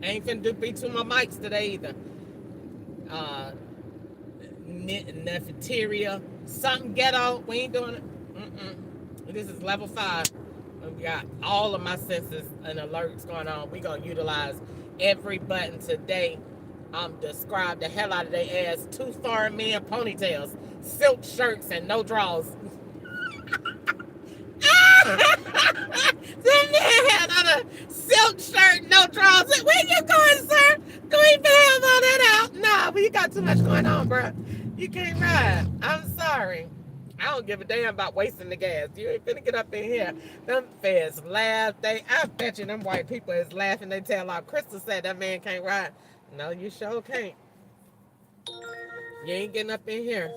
ain't finna be two more Mikes today either. Neferteria, something ghetto. We ain't doing it. This is level 5. We got all of my senses and alerts going on. We gonna utilize every button today. Describe the hell out of their ass. 2 foreign men ponytails, silk shirts, and no drawers. That man had on a silk shirt, no drawers. Where you going, sir? Do we even have all that out? Nah, but you got too much going on, bro. You can't ride. I'm sorry. I don't give a damn about wasting the gas. You ain't finna get up in here. Them feds laugh. I bet you them white people is laughing. They tell like Crystal said that man can't ride. No, you sure can't. You ain't getting up in here.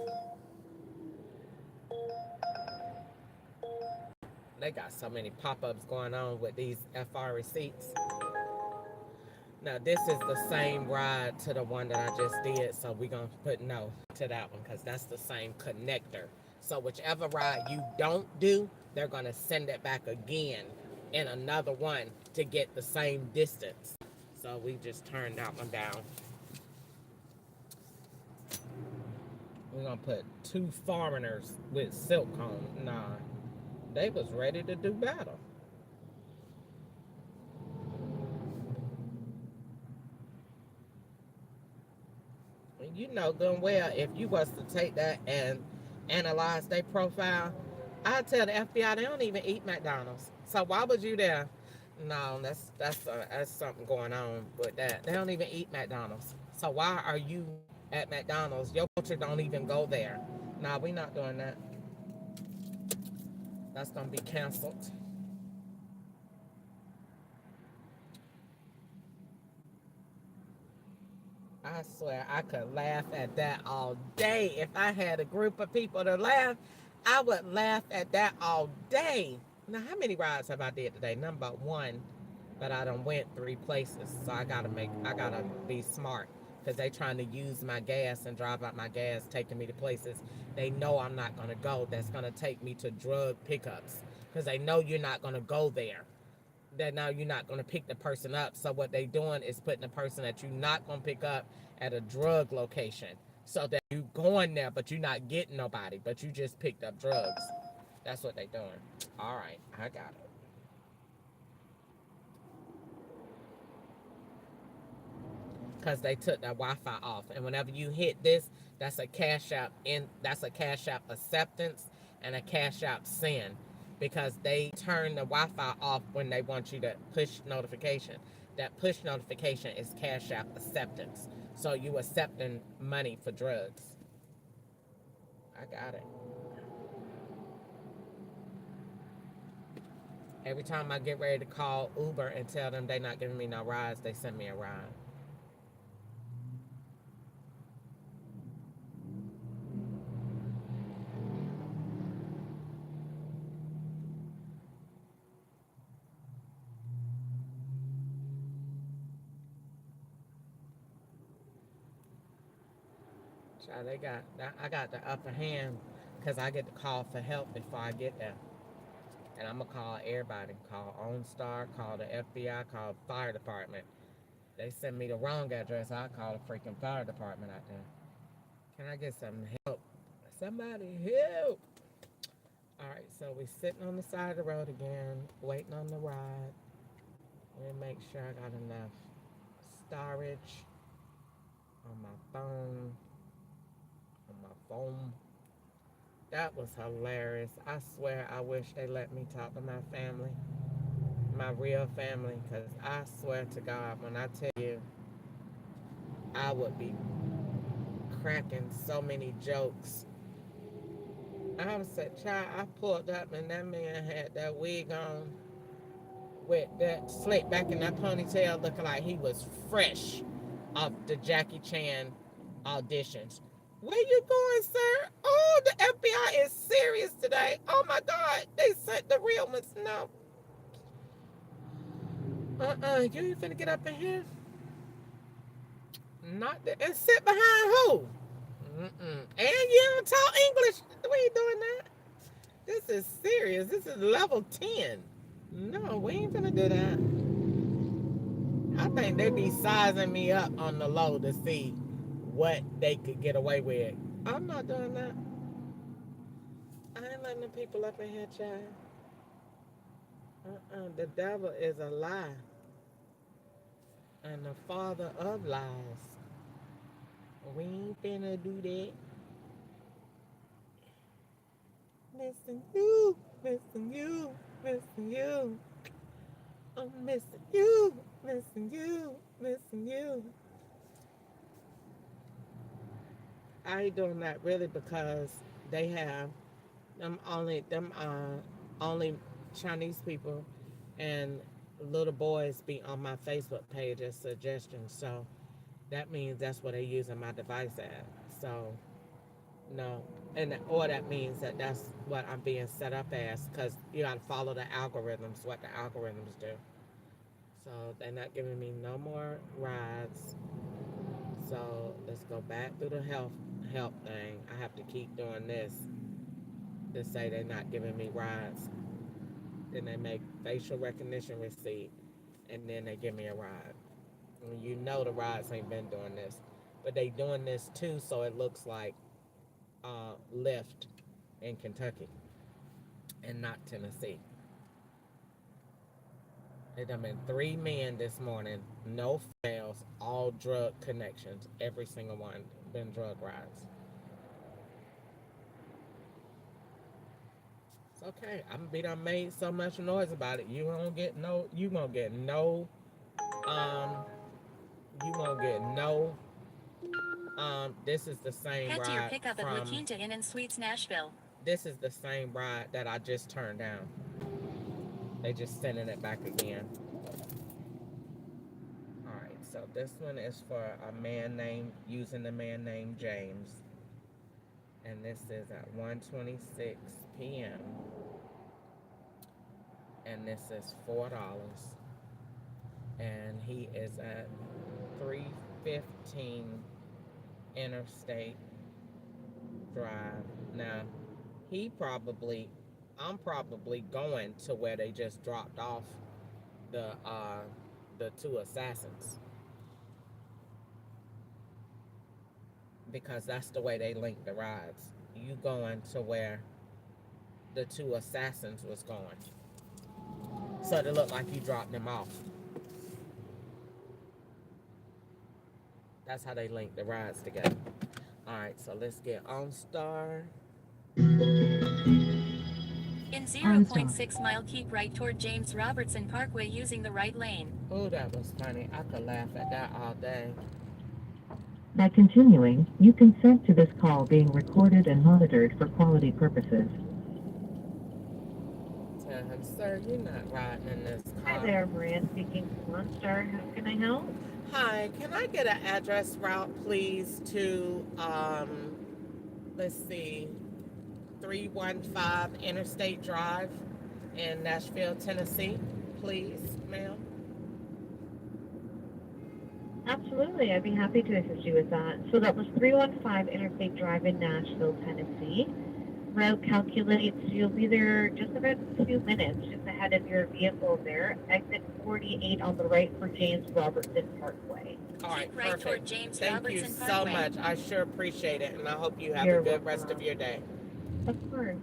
They got so many pop-ups going on with these FR receipts. Now, this is the same ride to the one that I just did, so we're going to put no to that one because that's the same connector. So whichever ride you don't do, they're going to send it back again in another one to get the same distance. So we just turned that one down. We're going to put 2 foreigners with silk on. Nah. They was ready to do battle. You know good and well, if you was to take that and analyze their profile, I tell the FBI they don't even eat McDonald's. So why was you there? No, that's something going on with that. They don't even eat McDonald's. So why are you at McDonald's? Your culture don't even go there. Nah, we not doing that. That's gonna be canceled. I swear I could laugh at that all day. If I had a group of people to laugh, I would laugh at that all day. Now, how many rides have I did today? Number one, but I done went 3 places, so I gotta be smart because they trying to use my gas and drive out my gas, taking me to places they know I'm not gonna go. That's gonna take me to drug pickups because they know you're not gonna go there. That now you're not going to pick the person up. So what they doing is putting the person that you're not going to pick up at a drug location. So that you going there, but you're not getting nobody, but you just picked up drugs. That's what they doing. All right, I got it. Because they took that Wi-Fi off, and whenever you hit this, that's a cash app acceptance and a cash app send, because they turn the Wi-Fi off when they want you to push notification. That push notification is cash app acceptance, so you accepting money for drugs. I got it. Every time I get ready to call Uber and tell them they're not giving me no rides, they send me a ride. Child, I got the upper hand because I get to call for help before I get there. And I'm going to call everybody. Call OnStar, call the FBI, call the fire department. They send me the wrong address, I call the freaking fire department out there. Can I get some help? Somebody help! Alright, so we sitting on the side of the road again, waiting on the ride. Let me make sure I got enough storage on my phone. That was hilarious. I swear I wish they let me talk to my family, my real family, because I swear to God, when I tell you, I would be cracking so many jokes. I was said, child, I pulled up and that man had that wig on with that slick back in that ponytail looking like he was fresh off the Jackie Chan auditions. Where you going, sir? Oh, the FBI is serious today. Oh my God, they sent the real ones. No. You ain't finna get up in here? Not that. And sit behind who? And you don't talk English. We ain't doing that. This is serious. This is level 10. No, we ain't finna do that. I think they be sizing me up on the low to see what they could get away with. I'm not doing that. I ain't letting the people up in here, child. The devil is a lie. And the father of lies. We ain't finna do that. Missing you, missing you, missing you. I'm missing you, missing you, missing you. I ain't doing that really because they have only Chinese people and little boys be on my Facebook page as suggestions. So that means that's what they using my device at. So no, or that means that that's what I'm being set up as, because you gotta follow the algorithms, what the algorithms do. So they're not giving me no more rides. So let's go back through the help thing. I have to keep doing this to say they're not giving me rides. Then they make facial recognition receipt, and then they give me a ride. And you know the rides ain't been doing this, but they doing this too, so it looks like Lyft in Kentucky and not Tennessee. It done been 3 men this morning, no fails, all drug connections. Every single one been drug rides. It's okay. I'm be done made so much noise about it. You won't get no. You won't get no. You won't get no. This is the same Head to your ride pickup at La from. Quinta Inn and Suites, Nashville. This is the same ride that I just turned down. They just sending it back again. All right, so This one is for a man named, using the man named James. And this is at 1:26 p.m. And this is $4. And he is at 315 Interstate Drive. Now, I'm probably going to where they just dropped off the two assassins, because that's the way they link the rides. You going to where the two assassins was going, so it looked like you dropped them off. That's how they link the rides together. All right, so let's get OnStar. In 0.6 mile, keep right toward James Robertson Parkway using the right lane. Oh, that was funny. I could laugh at that all day. By continuing, you consent to this call being recorded and monitored for quality purposes. Tell him, sir, you're not riding in this car. Hi there, Maria speaking from OnStar. How can I help? Hi, can I get an address route, please, to, let's see, 315 Interstate Drive in Nashville, Tennessee, please, ma'am? Absolutely, I'd be happy to assist you with that. So that was 315 Interstate Drive in Nashville, Tennessee. Route calculates you'll be there just about 2 minutes, just ahead of your vehicle there. Exit 48 on the right for James Robertson Parkway. All right, Keep right perfect. toward James Thank Robertson you so Parkway. much. I sure appreciate it, and I hope you have You're a good welcome. rest of your day. Of course.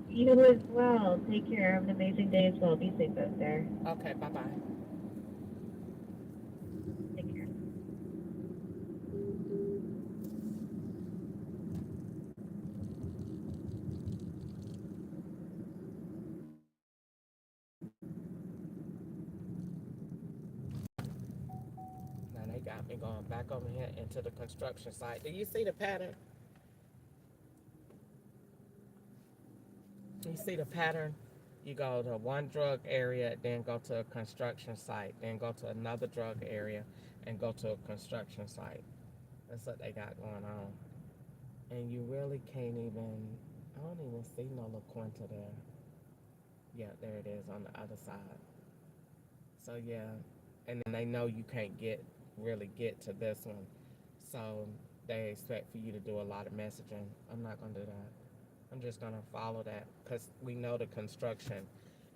You as well. Take care. Have an amazing day as well. Be safe out there. Okay, bye-bye. Take care. Now they got me going back over here into the construction site. Do you see the pattern? You see the pattern? You go to one drug area, then go to a construction site, then go to another drug area, and go to a construction site. That's what they got going on. And you really can't even, I don't even see no La Quinta there. Yeah, there it is on the other side. So yeah, and then they know you can't really get to this one. So they expect for you to do a lot of messaging. I'm not gonna do that. I'm just gonna follow that, because we know the construction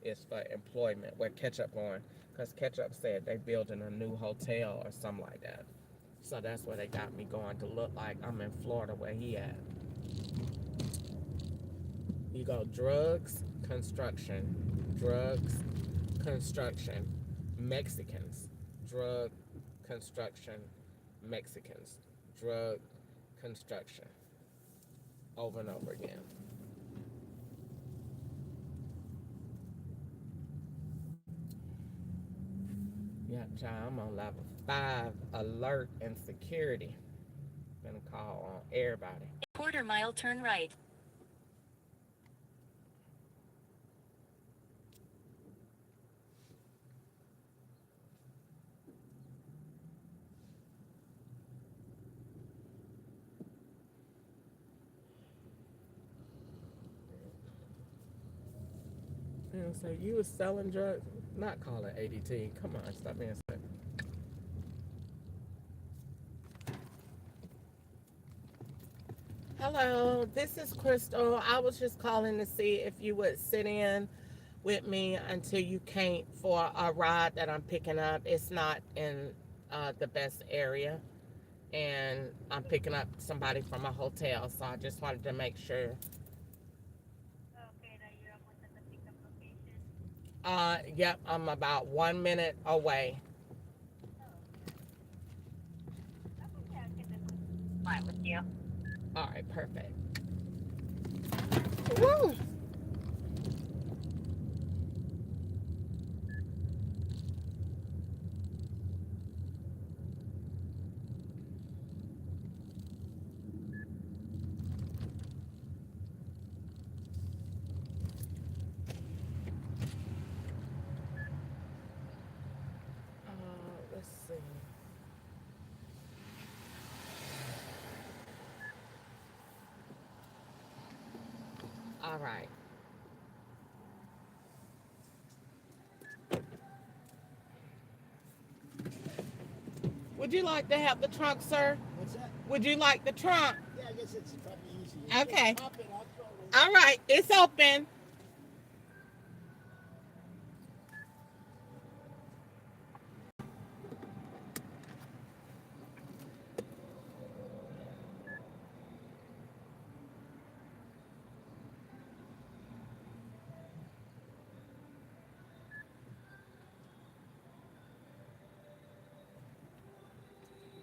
is for employment. Where Ketchup going? Because Ketchup said they building a new hotel or something like that. So that's where they got me going, to look like I'm in Florida where he at. You go drugs, construction, Mexicans, drug, construction, Mexicans, drug, construction, over and over again. Yeah, child, I'm on level 5, alert and security. Gonna call on everybody. Quarter mile, turn right. You know, so you was selling drugs, not call it ADT. Come on, stop being sick. Hello, this is Crystal. I was just calling to see if you would sit in with me until you can't for a ride that I'm picking up. It's not in the best area, and I'm picking up somebody from a hotel, so I just wanted to make sure. Yep, I'm about 1 minute away. Fine with you. All right, perfect. Woo! Let's see. All right. Would you like to have the trunk, sir? What's that? Would you like the trunk? Yeah, I guess it's probably easier. Okay. Pop it, I'll throw it in. All right, it's open.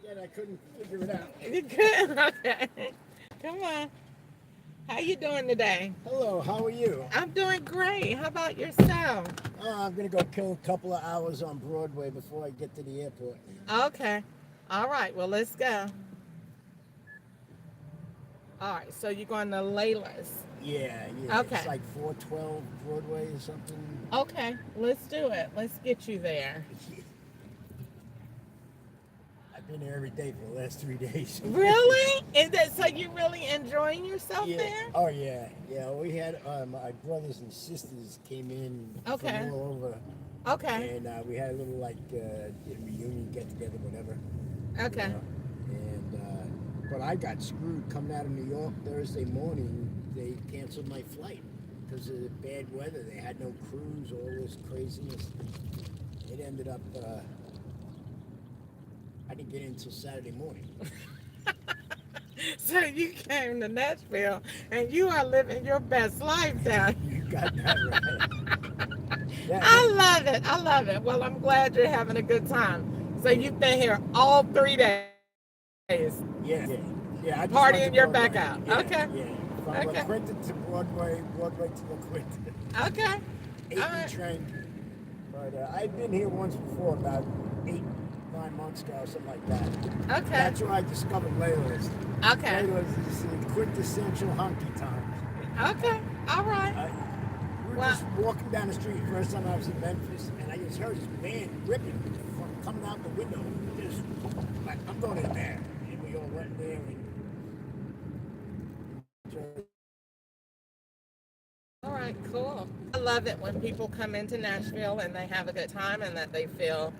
Again, I couldn't figure it out. You good? Okay. Come on. How you doing today? Hello, how are you? I'm doing great. How about yourself? I'm gonna go kill a couple of hours on Broadway before I get to the airport. Okay. All right. Well, let's go. All right. So you're going to Layla's. Yeah. Okay. It's like 412 Broadway or something. Okay. Let's do it. Let's get you there. I've been here every day for the last 3 days. Really? Is that so? You're really enjoying yourself Yeah. there? Oh yeah. We had my brothers and sisters came in Okay. from all over, Okay. and we had a little like reunion, get together, whatever. Okay. You know? And but I got screwed coming out of New York Thursday morning. They canceled my flight because of the bad weather. They had no crews, all this craziness. It ended up. I didn't get in until Saturday morning. So you came to Nashville and you are living your best life down here. You got that right. I love it. I love it. Well, I'm glad you're having a good time. So you've been here all 3 days. Yeah. I just Partying went to your Broadway. back out. Yeah, Okay. Yeah. From Okay. La Quinta to Broadway, Broadway to La Quinta. Okay. 8 All right. train. But I've been here once before, about 8-9 months ago, something like that. Okay. That's where I discovered Layla's. Okay. Layla's is the quintessential honky tonk. Okay. All right. We were just walking down the street, first time I was in Memphis, and I just heard this band ripping from coming out the window. Just like, I'm going in there. And we all went there and All right, cool. I love it when people come into Nashville and they have a good time and that they feel,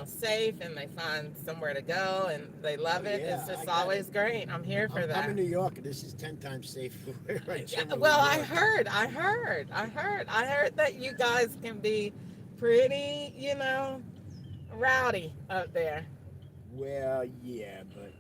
safe and they find somewhere to go and they love it. yeah, It's just I always great. I'm here for that. I'm in New York, and this is 10 times safer. Well, I heard that you guys can be pretty, rowdy up there. Well, yeah, but,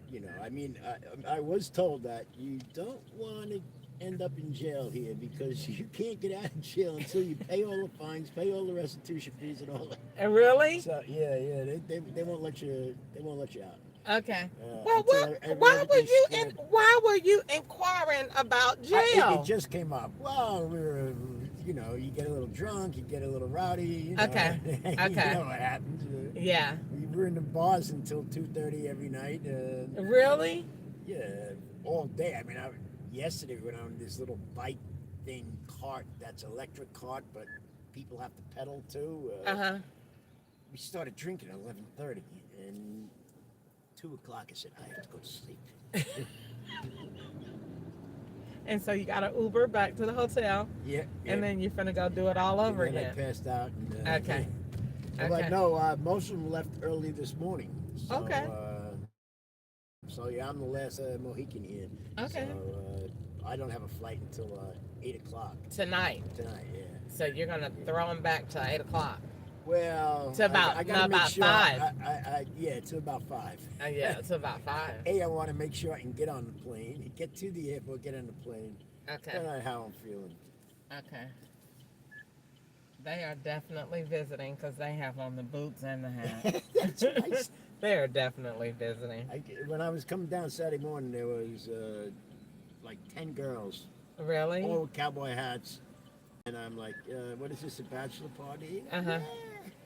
I was told that you don't want to end up in jail here because you can't get out of jail until you pay all the fines, pay all the restitution fees and all that. Really? So, yeah, they won't let you out. Okay. Well, why were you inquiring about jail? It just came up. Well, we were, you get a little drunk, you get a little rowdy. Okay. You Okay. know what happens. Yeah. We were in the bars until 2:30 every night. Really? Yeah, all day. Yesterday we went on this little bike thing cart that's electric cart, but people have to pedal too. We started drinking at 11:30, and 2 o'clock I said I have to go to sleep. And so you got an Uber back to the hotel. Yeah. And then you're finna go do it all over and then again. I passed out. And, Okay. But no, most of them left early this morning. So, Okay. So yeah, I'm the last Mohican here. Okay. So I don't have a flight until 8 o'clock. Tonight. Tonight, yeah. So you're gonna throw them back to 8 o'clock. Well, To about, I gotta make about sure 5. Yeah, to about 5. Yeah, it's about 5. A, I want to make sure I can get on the plane, get to the airport, get on the plane. Okay. Depending on how I'm feeling. Okay. They are definitely visiting because they have on the boots and the hat. That's right. They are definitely visiting. When I was coming down Saturday morning, there was like 10 girls. Really? All with cowboy hats. And I'm like, what is this, a bachelor party? Uh-huh.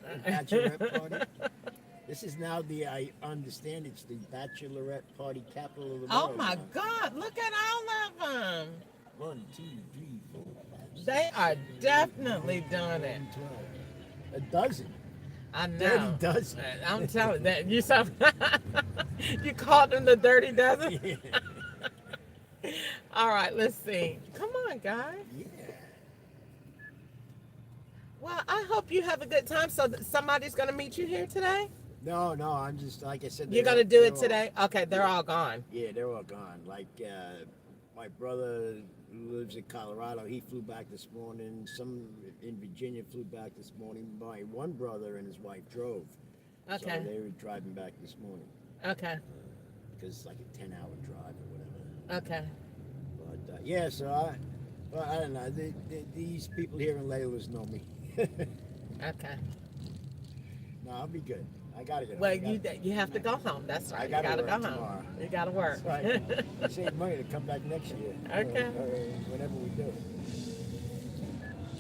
A bachelorette party? This is now I understand it's the bachelorette party capital of the world. Oh my God, look at all of them. 1, 2, 3, 4, 5, 6, They are 7, 8, definitely 9, 10, doing 11, it. 12. A dozen. I know. Dirty dozen. I'm telling that you you called them the dirty dozen? Yeah. All right, let's see. Come on, guys. Yeah. Well, I hope you have a good time. So somebody's going to meet you here today? No, I'm just like I said. You're going to do it today? Okay, they're all gone. Yeah, they're all gone. Like my brother who lives in Colorado, he flew back this morning. Some in Virginia flew back this morning. My one brother and his wife drove. Okay. So they were driving back this morning. Okay. Because it's like a 10-hour drive or whatever. Okay. But yeah, so I don't know. These people here in Layla's know me. Okay. No, I'll be good. I gotta get home. Well, you have to go home. That's right. I You gotta go work home. tomorrow. You gotta work. That's right. I save money to come back next year. Okay. Whenever we do it.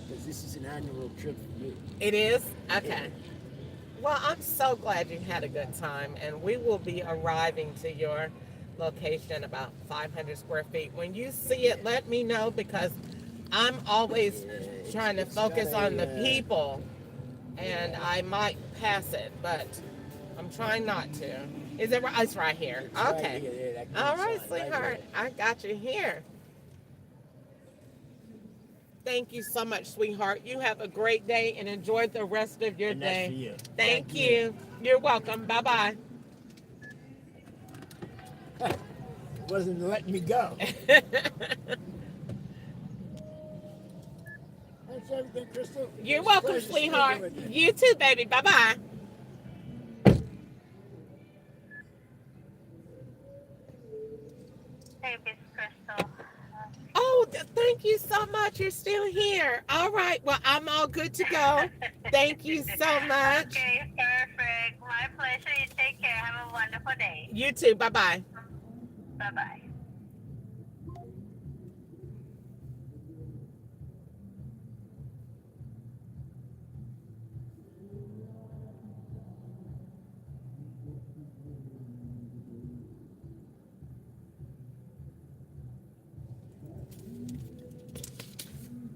Because this is an annual trip for me. It is? Okay. Well, I'm so glad you had a good time, and we will be arriving to your location about 500 square feet. When you see it, let me know, because I'm always trying to focus on the people, and I might pass it, but I'm trying not to. Is it? It's right here. Okay. All right, sweetheart. I got you here. Thank you so much, sweetheart. You have a great day and enjoy the rest of your day. That's for you. Thank you. You're welcome. Bye-bye. Wasn't letting me go. That's everything, Crystal. You're welcome, sweetheart. You too, baby. Bye-bye. Hey, Miss Crystal. Oh, thank you so much. You're still here. All right. Well, I'm all good to go. Thank you so much. Okay, perfect. My pleasure. You take care. Have a wonderful day. You too. Bye-bye. Bye-bye.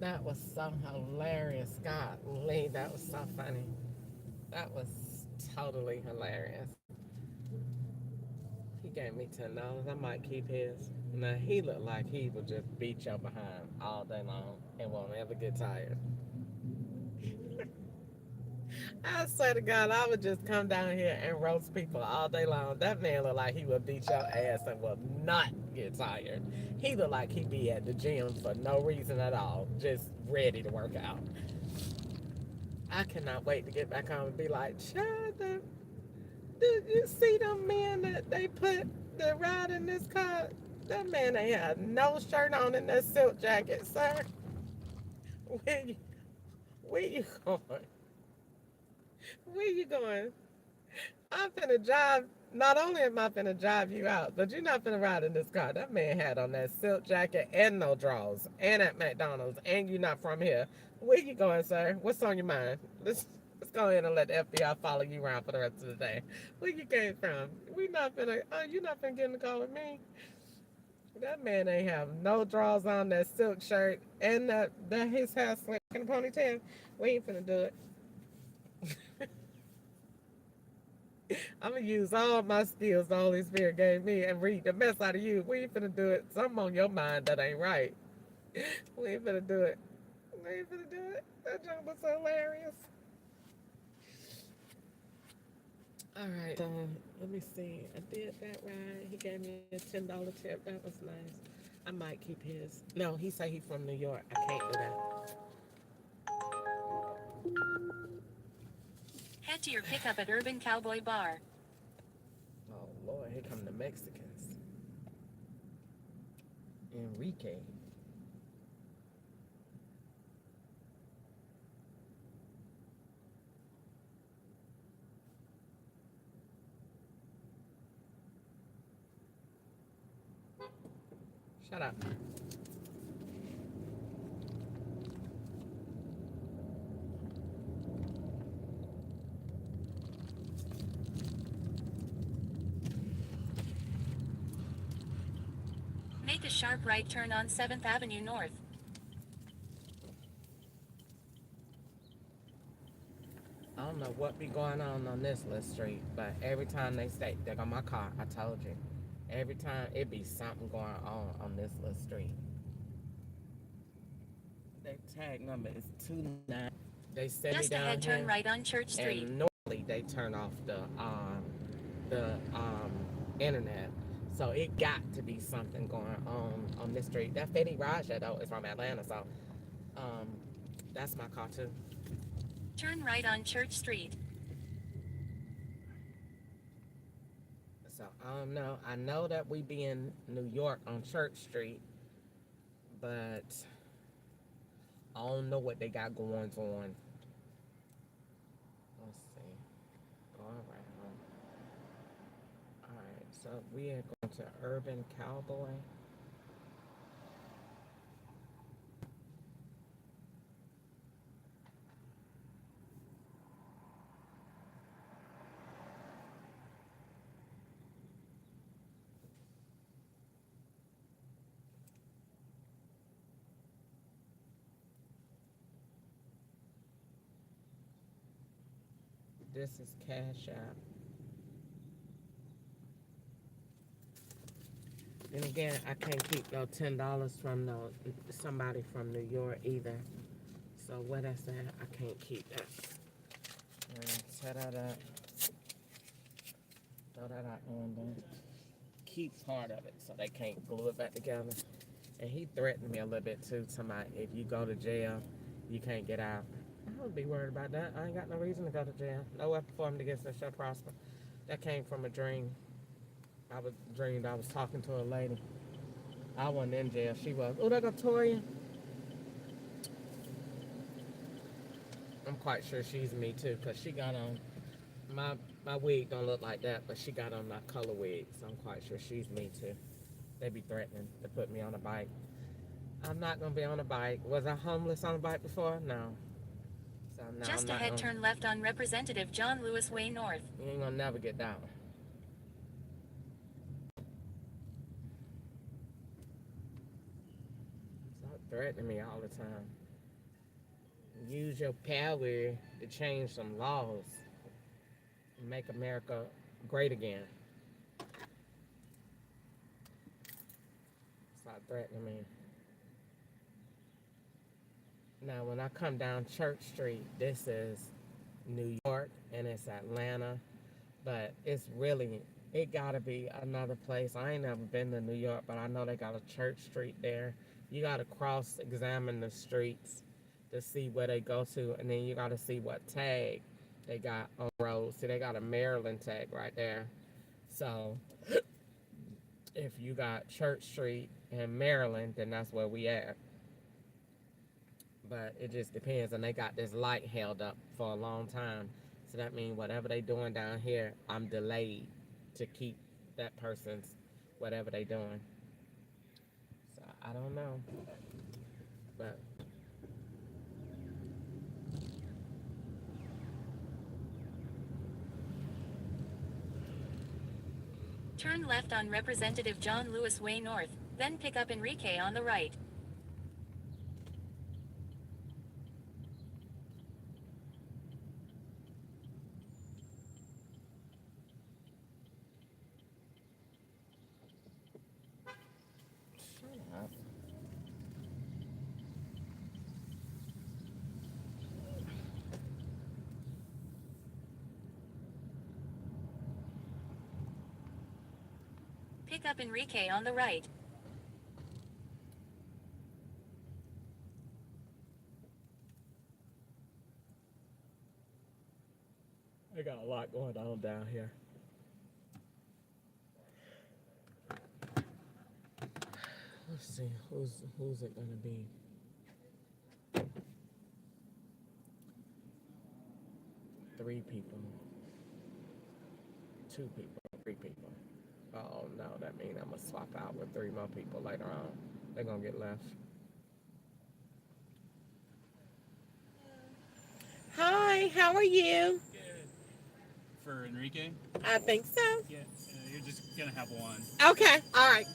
That was so hilarious. Golly, that was so funny. That was totally hilarious. He gave me $10. I might keep his. Now, he looked like he would just beat your behind all day long and won't ever get tired. I swear to God, I would just come down here and roast people all day long. That man looked like he would beat your ass and will not get tired. He looked like he'd be at the gym for no reason at all, just ready to work out. I cannot wait to get back home and be like, Chad, did you see them men that they put that ride in this car? That man ain't had no shirt on in that silk jacket, sir. Where you going? Where you going? I'm finna drive. Not only am I finna drive you out, but you're not finna ride in this car. That man had on that silk jacket and no drawers, and at McDonald's, and you're not from here. Where you going, sir? What's on your mind? Let's go ahead and let the FBI follow you around for the rest of the day. Where you came from? We not finna. You're not finna get in the car with me. That man ain't have no drawers on, that silk shirt, and that his hair slick in a ponytail. We ain't finna do it. I'm gonna use all my skills the Holy Spirit gave me and read the mess out of you. We ain't finna do it. Something on your mind that ain't right. We ain't finna do it. We ain't finna do it. That joke was hilarious. All right, let me see. I did that right. He gave me a $10 tip. That was nice. I might keep his. No, he said he's from New York. I can't do that. Head to your pickup at Urban Cowboy Bar. Oh, Lord, here come the Mexicans. Enrique. Shut up. Make a sharp right turn on 7th Avenue North. I don't know what be going on this little street, but every time they say, there go my car, I told you. Every time it be something going on this little street. Their tag number is 29. They send Just me down ahead, here, turn right on Church Street. and normally they turn off the internet. So it got to be something going on this street. That Fetty Raja though is from Atlanta, so that's my car too. Turn right on Church Street. So I don't know. I know that we be in New York on Church Street, but I don't know what they got going on. Let's see. Go around. Alright, so we are going to Urban Cowboy. This is Cash App. And again, I can't keep no $10 from somebody from New York either. So where that's at, I can't keep that. And set that up. Throw that out on there. Keep part of it so they can't glue it back together. And he threatened me a little bit too, somebody, if you go to jail, you can't get out. I don't be worried about that. I ain't got no reason to go to jail. No weapon formed against us shall prosper. That came from a dream. I dreamed I was talking to a lady. I wasn't in jail. She was. Oh, that got Toria. I'm quite sure she's me too, because she got on, my wig don't look like that, but she got on my color wig, so I'm quite sure she's me too. They be threatening to put me on a bike. I'm not going to be on a bike. Was I homeless on a bike before? No. So no, Just ahead, turn left on Representative John Lewis Way North. You ain't going to never get down. Stop threatening me all the time. Use your power to change some laws. Make America great again. Stop threatening me. Now, when I come down Church Street, this is New York and it's Atlanta, but it's really, it gotta be another place. I ain't never been to New York, but I know they got a Church Street there. You gotta cross-examine the streets to see where they go to, and then you gotta see what tag they got on the road. See, they got a Maryland tag right there. So, if you got Church Street in Maryland, then that's where we at. But it just depends, and they got this light held up for a long time. So that means whatever they doing down here, I'm delayed to keep that person's whatever they doing. So I don't know. But Turn left on Representative John Lewis Way North, then pick up Enrique on the right. shut up. Pick up Enrique on the right. They got a lot going on down here. Let's see, who's it gonna be? Three people. Two people. Three people. Oh no, that means I'm gonna swap out with three more people later on. They're gonna get left. Hi, how are you? Good. For Enrique? I think so. Yeah, you're just gonna have one. Okay, all right.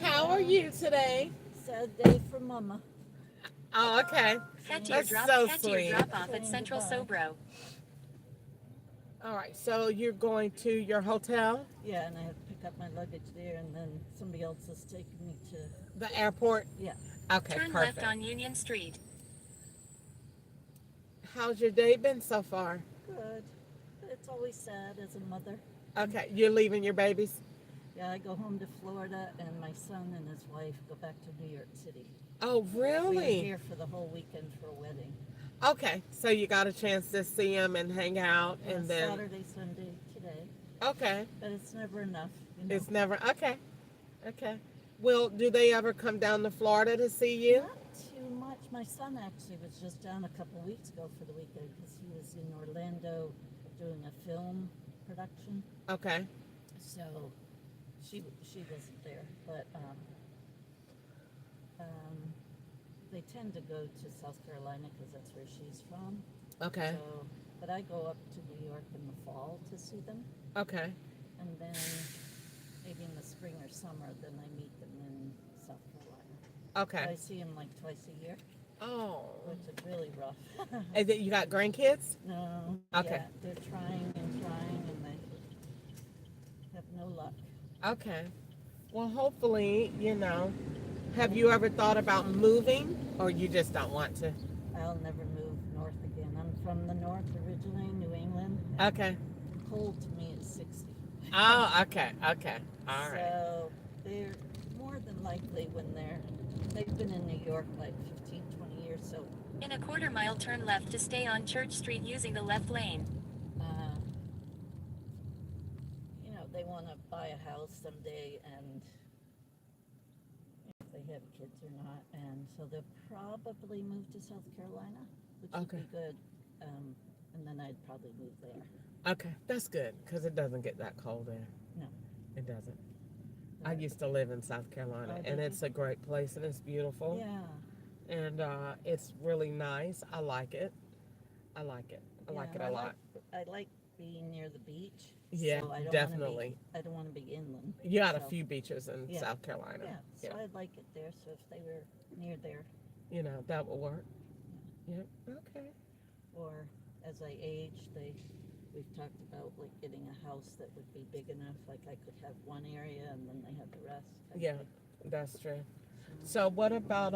How are you today? Sad day for Mama. Oh, okay. Head to your drop off at Central Sobro. All right, so you're going to your hotel? Yeah, and I have to pick up my luggage there, and then somebody else is taking me to The airport? Yeah. Okay, Turn perfect. left on Union Street. How's your day been so far? Good. But it's always sad as a mother. Okay, you're leaving your babies? Yeah, I go home to Florida, and my son and his wife go back to New York City. Oh, really? We were here for the whole weekend for a wedding. Okay, so you got a chance to see them and hang out, Yeah, and then Saturday, Sunday, today. okay, But it's never enough. You know? it's never okay. Okay. Well, do they ever come down to Florida to see you? Not too much. My son actually was just down a couple of weeks ago for the weekend because he was in Orlando doing a film production. Okay. So she wasn't there, but they tend to go to South Carolina because that's where she's from. Okay. So, but I go up to New York in the fall to see them. Okay. And then maybe in the spring or summer, then I meet them in South Carolina. Okay. So I see them like twice a year. Oh. Which is really rough. Is it you got grandkids? No. Okay. Yeah, they're trying and they have no luck. Okay. Well, hopefully, have you ever thought about moving, or you just don't want to? I'll never move north again. I'm from the north originally, New England. Okay. Cold to me is 60. Oh, okay. Okay. All right. So they're more than likely they've been in New York like 15, 20 years. So In a quarter-mile, turn left to stay on Church Street using the left lane. they want to buy a house someday, and if they have kids or not, and so they'll probably move to South Carolina, which would be good. And then I'd probably move there. Okay, that's good because it doesn't get that cold there. No, it doesn't. I used to live in South Carolina, Oh, and did it's a great place, and it's beautiful. Yeah. And it's really nice. I like it. I like it a lot. I like being near the beach. Yeah, so I don't definitely. I don't want to be inland. You got a few beaches in Yeah. South Carolina. Yeah, so I'd like it there. So if they were near there, that would work. Yep. Okay. Or as I age, we've talked about like getting a house that would be big enough, like I could have one area and then they have the rest. Yeah, that's true. So what about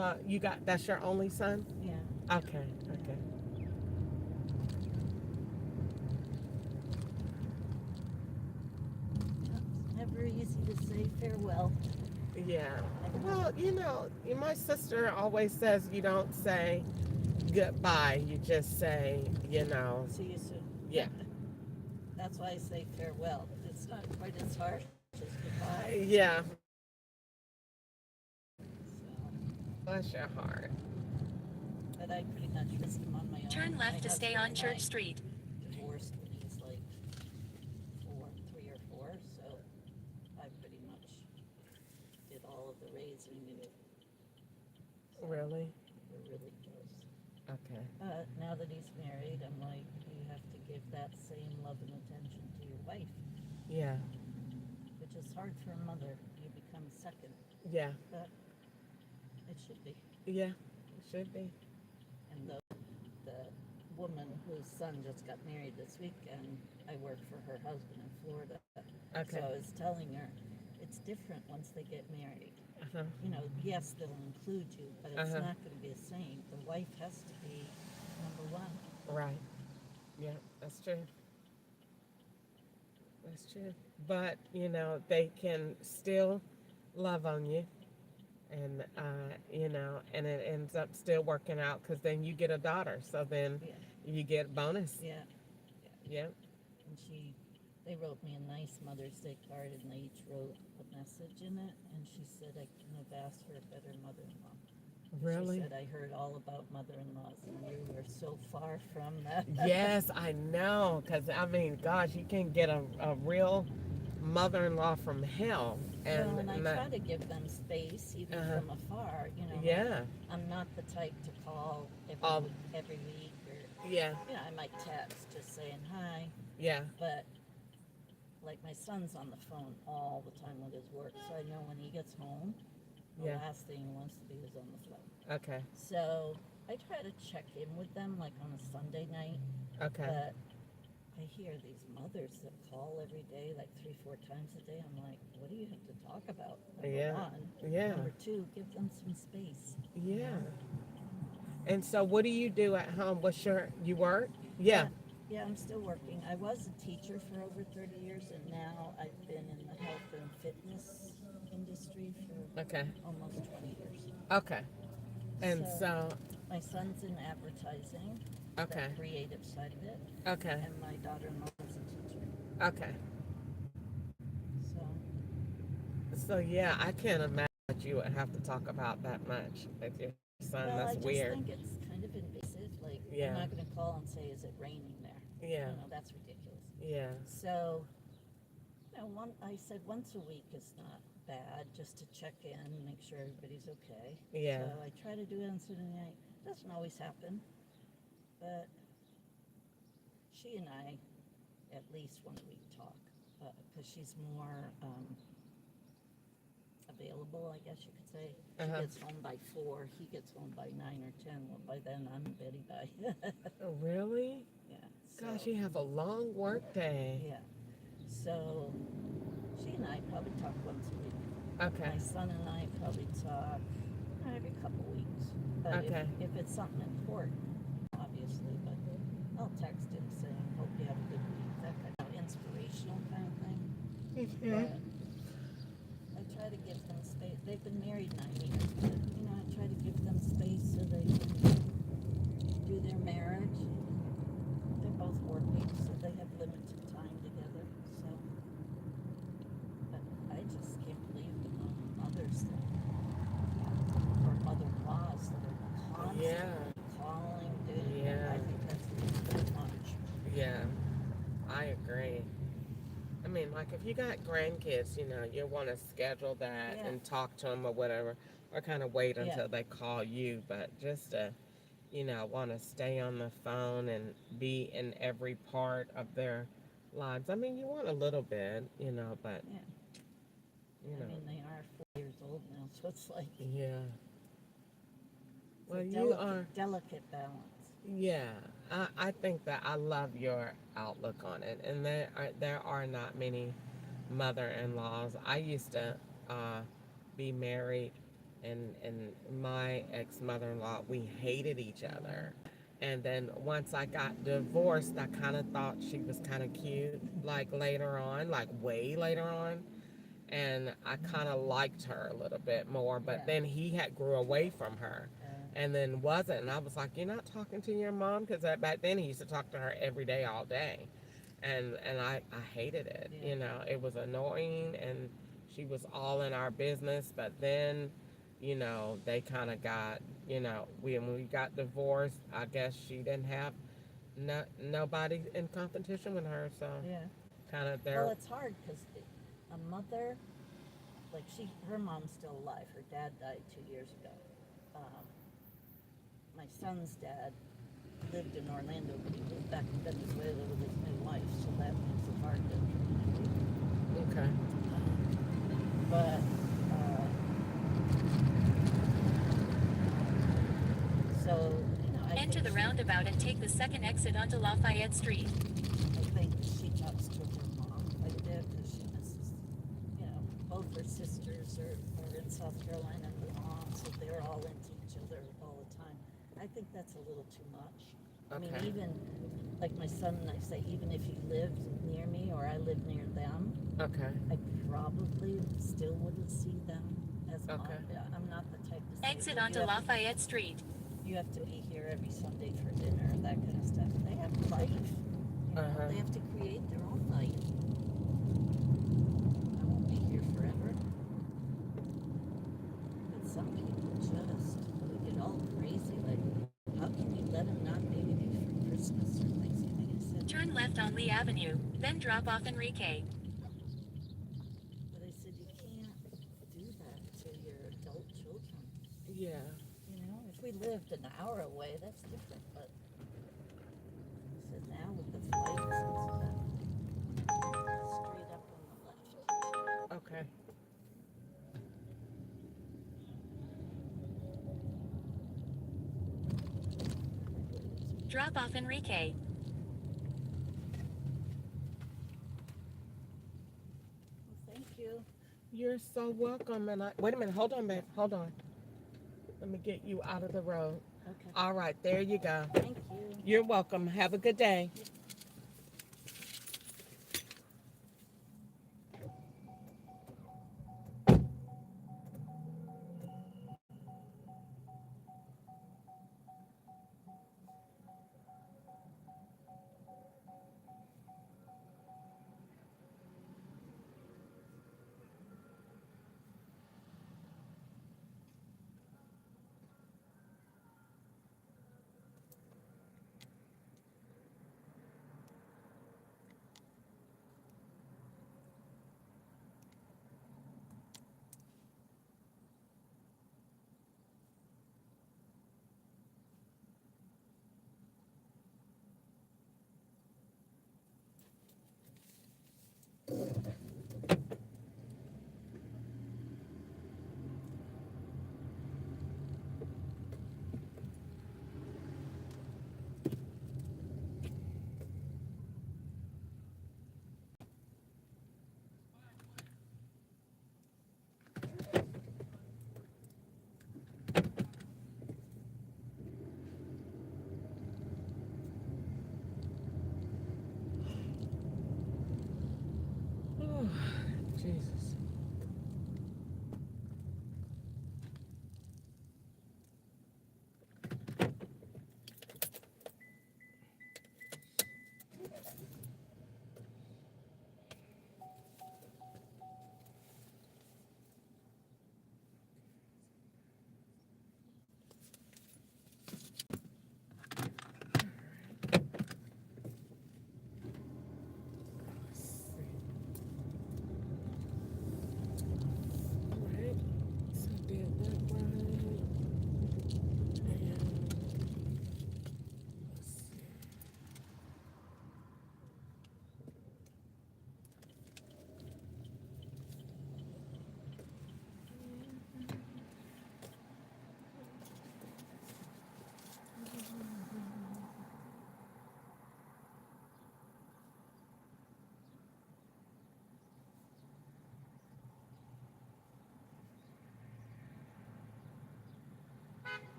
that's your only son? Yeah. Okay. Okay. It's never easy to say farewell. Yeah. Well, my sister always says you don't say goodbye. You just say, See you soon. Yeah. That's why I say farewell. It's not quite as harsh as goodbye. Yeah. Bless your heart. But I pretty much risked him on my own. Turn left to stay on Church Street. Street. Divorced when he was like 3 or 4, so I pretty much did all of the raising. Really? We're really close. Okay. Now that he's married, I'm like, you have to give that same love and attention to your wife. Yeah. Which is hard for a mother. You become second. Yeah. But it should be. Yeah, it should be. And the woman whose son just got married this weekend, I work for her husband in Florida. Okay. So I was telling her, it's different once they get married. Uh-huh. Yes, they'll include you, but it's not going to be the same. The wife has to be number one. Right. Yeah, that's true. That's true. But, they can still love on you. And, and it ends up still working out because then you get a daughter. So then you get a bonus. Yeah. Yeah. And they wrote me a nice Mother's Day card, and they each wrote a message in it. And she said, I couldn't have asked for a better mother-in-law. Really? She said, I heard all about mother-in-laws, and you were so far from that. Yes, I know. Because, gosh, you can get a real mother-in-law from hell. And I try to give them space, even from afar. Yeah. I'm not the type to call every week. Or, yeah. I might text just saying hi. Yeah. But like my son's on the phone all the time with his work, so I know when he gets home, the last thing he wants to do is on the phone. Okay. So I try to check in with them like on a Sunday night. Okay. But I hear these mothers that call every day, like 3-4 times a day. I'm like, what do you have to talk about? Number one. Yeah. Number two, give them some space. Yeah. And so what do you do at home? You work? Yeah. Yeah, I'm still working. I was a teacher for over 30 years, and now I've been in the health and fitness industry for almost 20 years. Okay. And so my son's in advertising, the creative side of it. Okay. And my daughter-in-law is a teacher. Okay. So yeah, I can't imagine that you would have to talk about that much with your son. That's weird. I just think it's kind of invasive. Like, I'm not going to call and say, is it raining there? Yeah. You know, that's ridiculous. Yeah. So, I said once a week is not bad, just to check in and make sure everybody's okay. Yeah. So I try to do it on Saturday night. Doesn't always happen, but she and I at least once a week talk, because she's more available, I guess you could say. She gets home by 4, he gets home by 9 or 10. Well, by then I'm in bed by. Oh, really? Yeah. Gosh, you have a long work day. Yeah. So she and I probably talk once a week. Okay. My son and I probably talk every couple weeks. But if it's something important, obviously, but I'll text him saying, hope you have a good week, that kind of inspirational kind of thing. But I try to give them space. They've been married 9 years, but I try to give them space so they can do their marriage. They're both working, so they have limited time together. So, but I just can't believe the mothers or mother-in-laws that are constantly calling, doing. I think that's a little bit much. Yeah, I agree. I mean, like if you got grandkids, you want to schedule that and talk to them or whatever, or kind of wait until they call you. But just to, want to stay on the phone and be in every part of their lives. I mean, you want a little bit, but I mean, they are 4 years old now, so it's like Well, you are delicate balance. Yeah, I think that I love your outlook on it, and there are not many mother-in-laws. I used to be married, and my ex-mother-in-law, we hated each other. And then once I got divorced, I kind of thought she was kind of cute, like later on, like way later on. And I kind of liked her a little bit more, but then he had grew away from her and then wasn't. And I was like, you're not talking to your mom? Because back then he used to talk to her every day, all day. And I hated it. It was annoying, and she was all in our business. But then, they kind of got, when we got divorced, I guess she didn't have nobody in competition with her. So kind of there. Well, it's hard because a mother, like her mom's still alive. Her dad died 2 years ago. My son's dad lived in Orlando, but he moved back to Venezuela with his new wife, so that makes it hard to communicate. Okay. But so enter the roundabout and take the second exit onto Lafayette Street. I think she talks to her mom quite a bit because she misses, both her sisters are in South Carolina and Guam, so they're all into each other all the time. I think that's a little too much. I mean, even like my son and I say, even if you lived near me or I lived near them, I probably still wouldn't see them as mom. I'm not the type to say, exit onto Lafayette Street. You have to be here every Sunday for dinner, that kind of stuff. They have life. They have to create their own life. I won't be here forever. But some people just get all crazy. Like, how can you let them not maybe be for Christmas or Thanksgiving? I said, turn left on Lee Avenue, then drop off Enrique. But I said, you can't do that to your adult children. Yeah. If we lived an hour away, that's different, but I said now with the flights and stuff, straight up on the left. Okay. Drop off Enrique. You're so welcome. And wait a minute. Hold on, babe. Hold on. Let me get you out of the road. Okay. All right, there you go. Thank you. You're welcome. Have a good day. Oh, Jesus.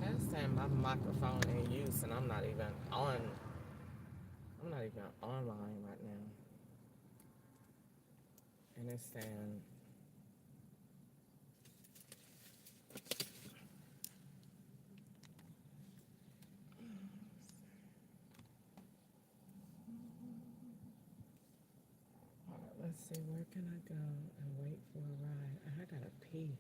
That's saying my microphone in use, and I'm not even on. I'm not even online right now. And it's saying. All right, let's see. Where can I go and wait for a ride? I gotta pee.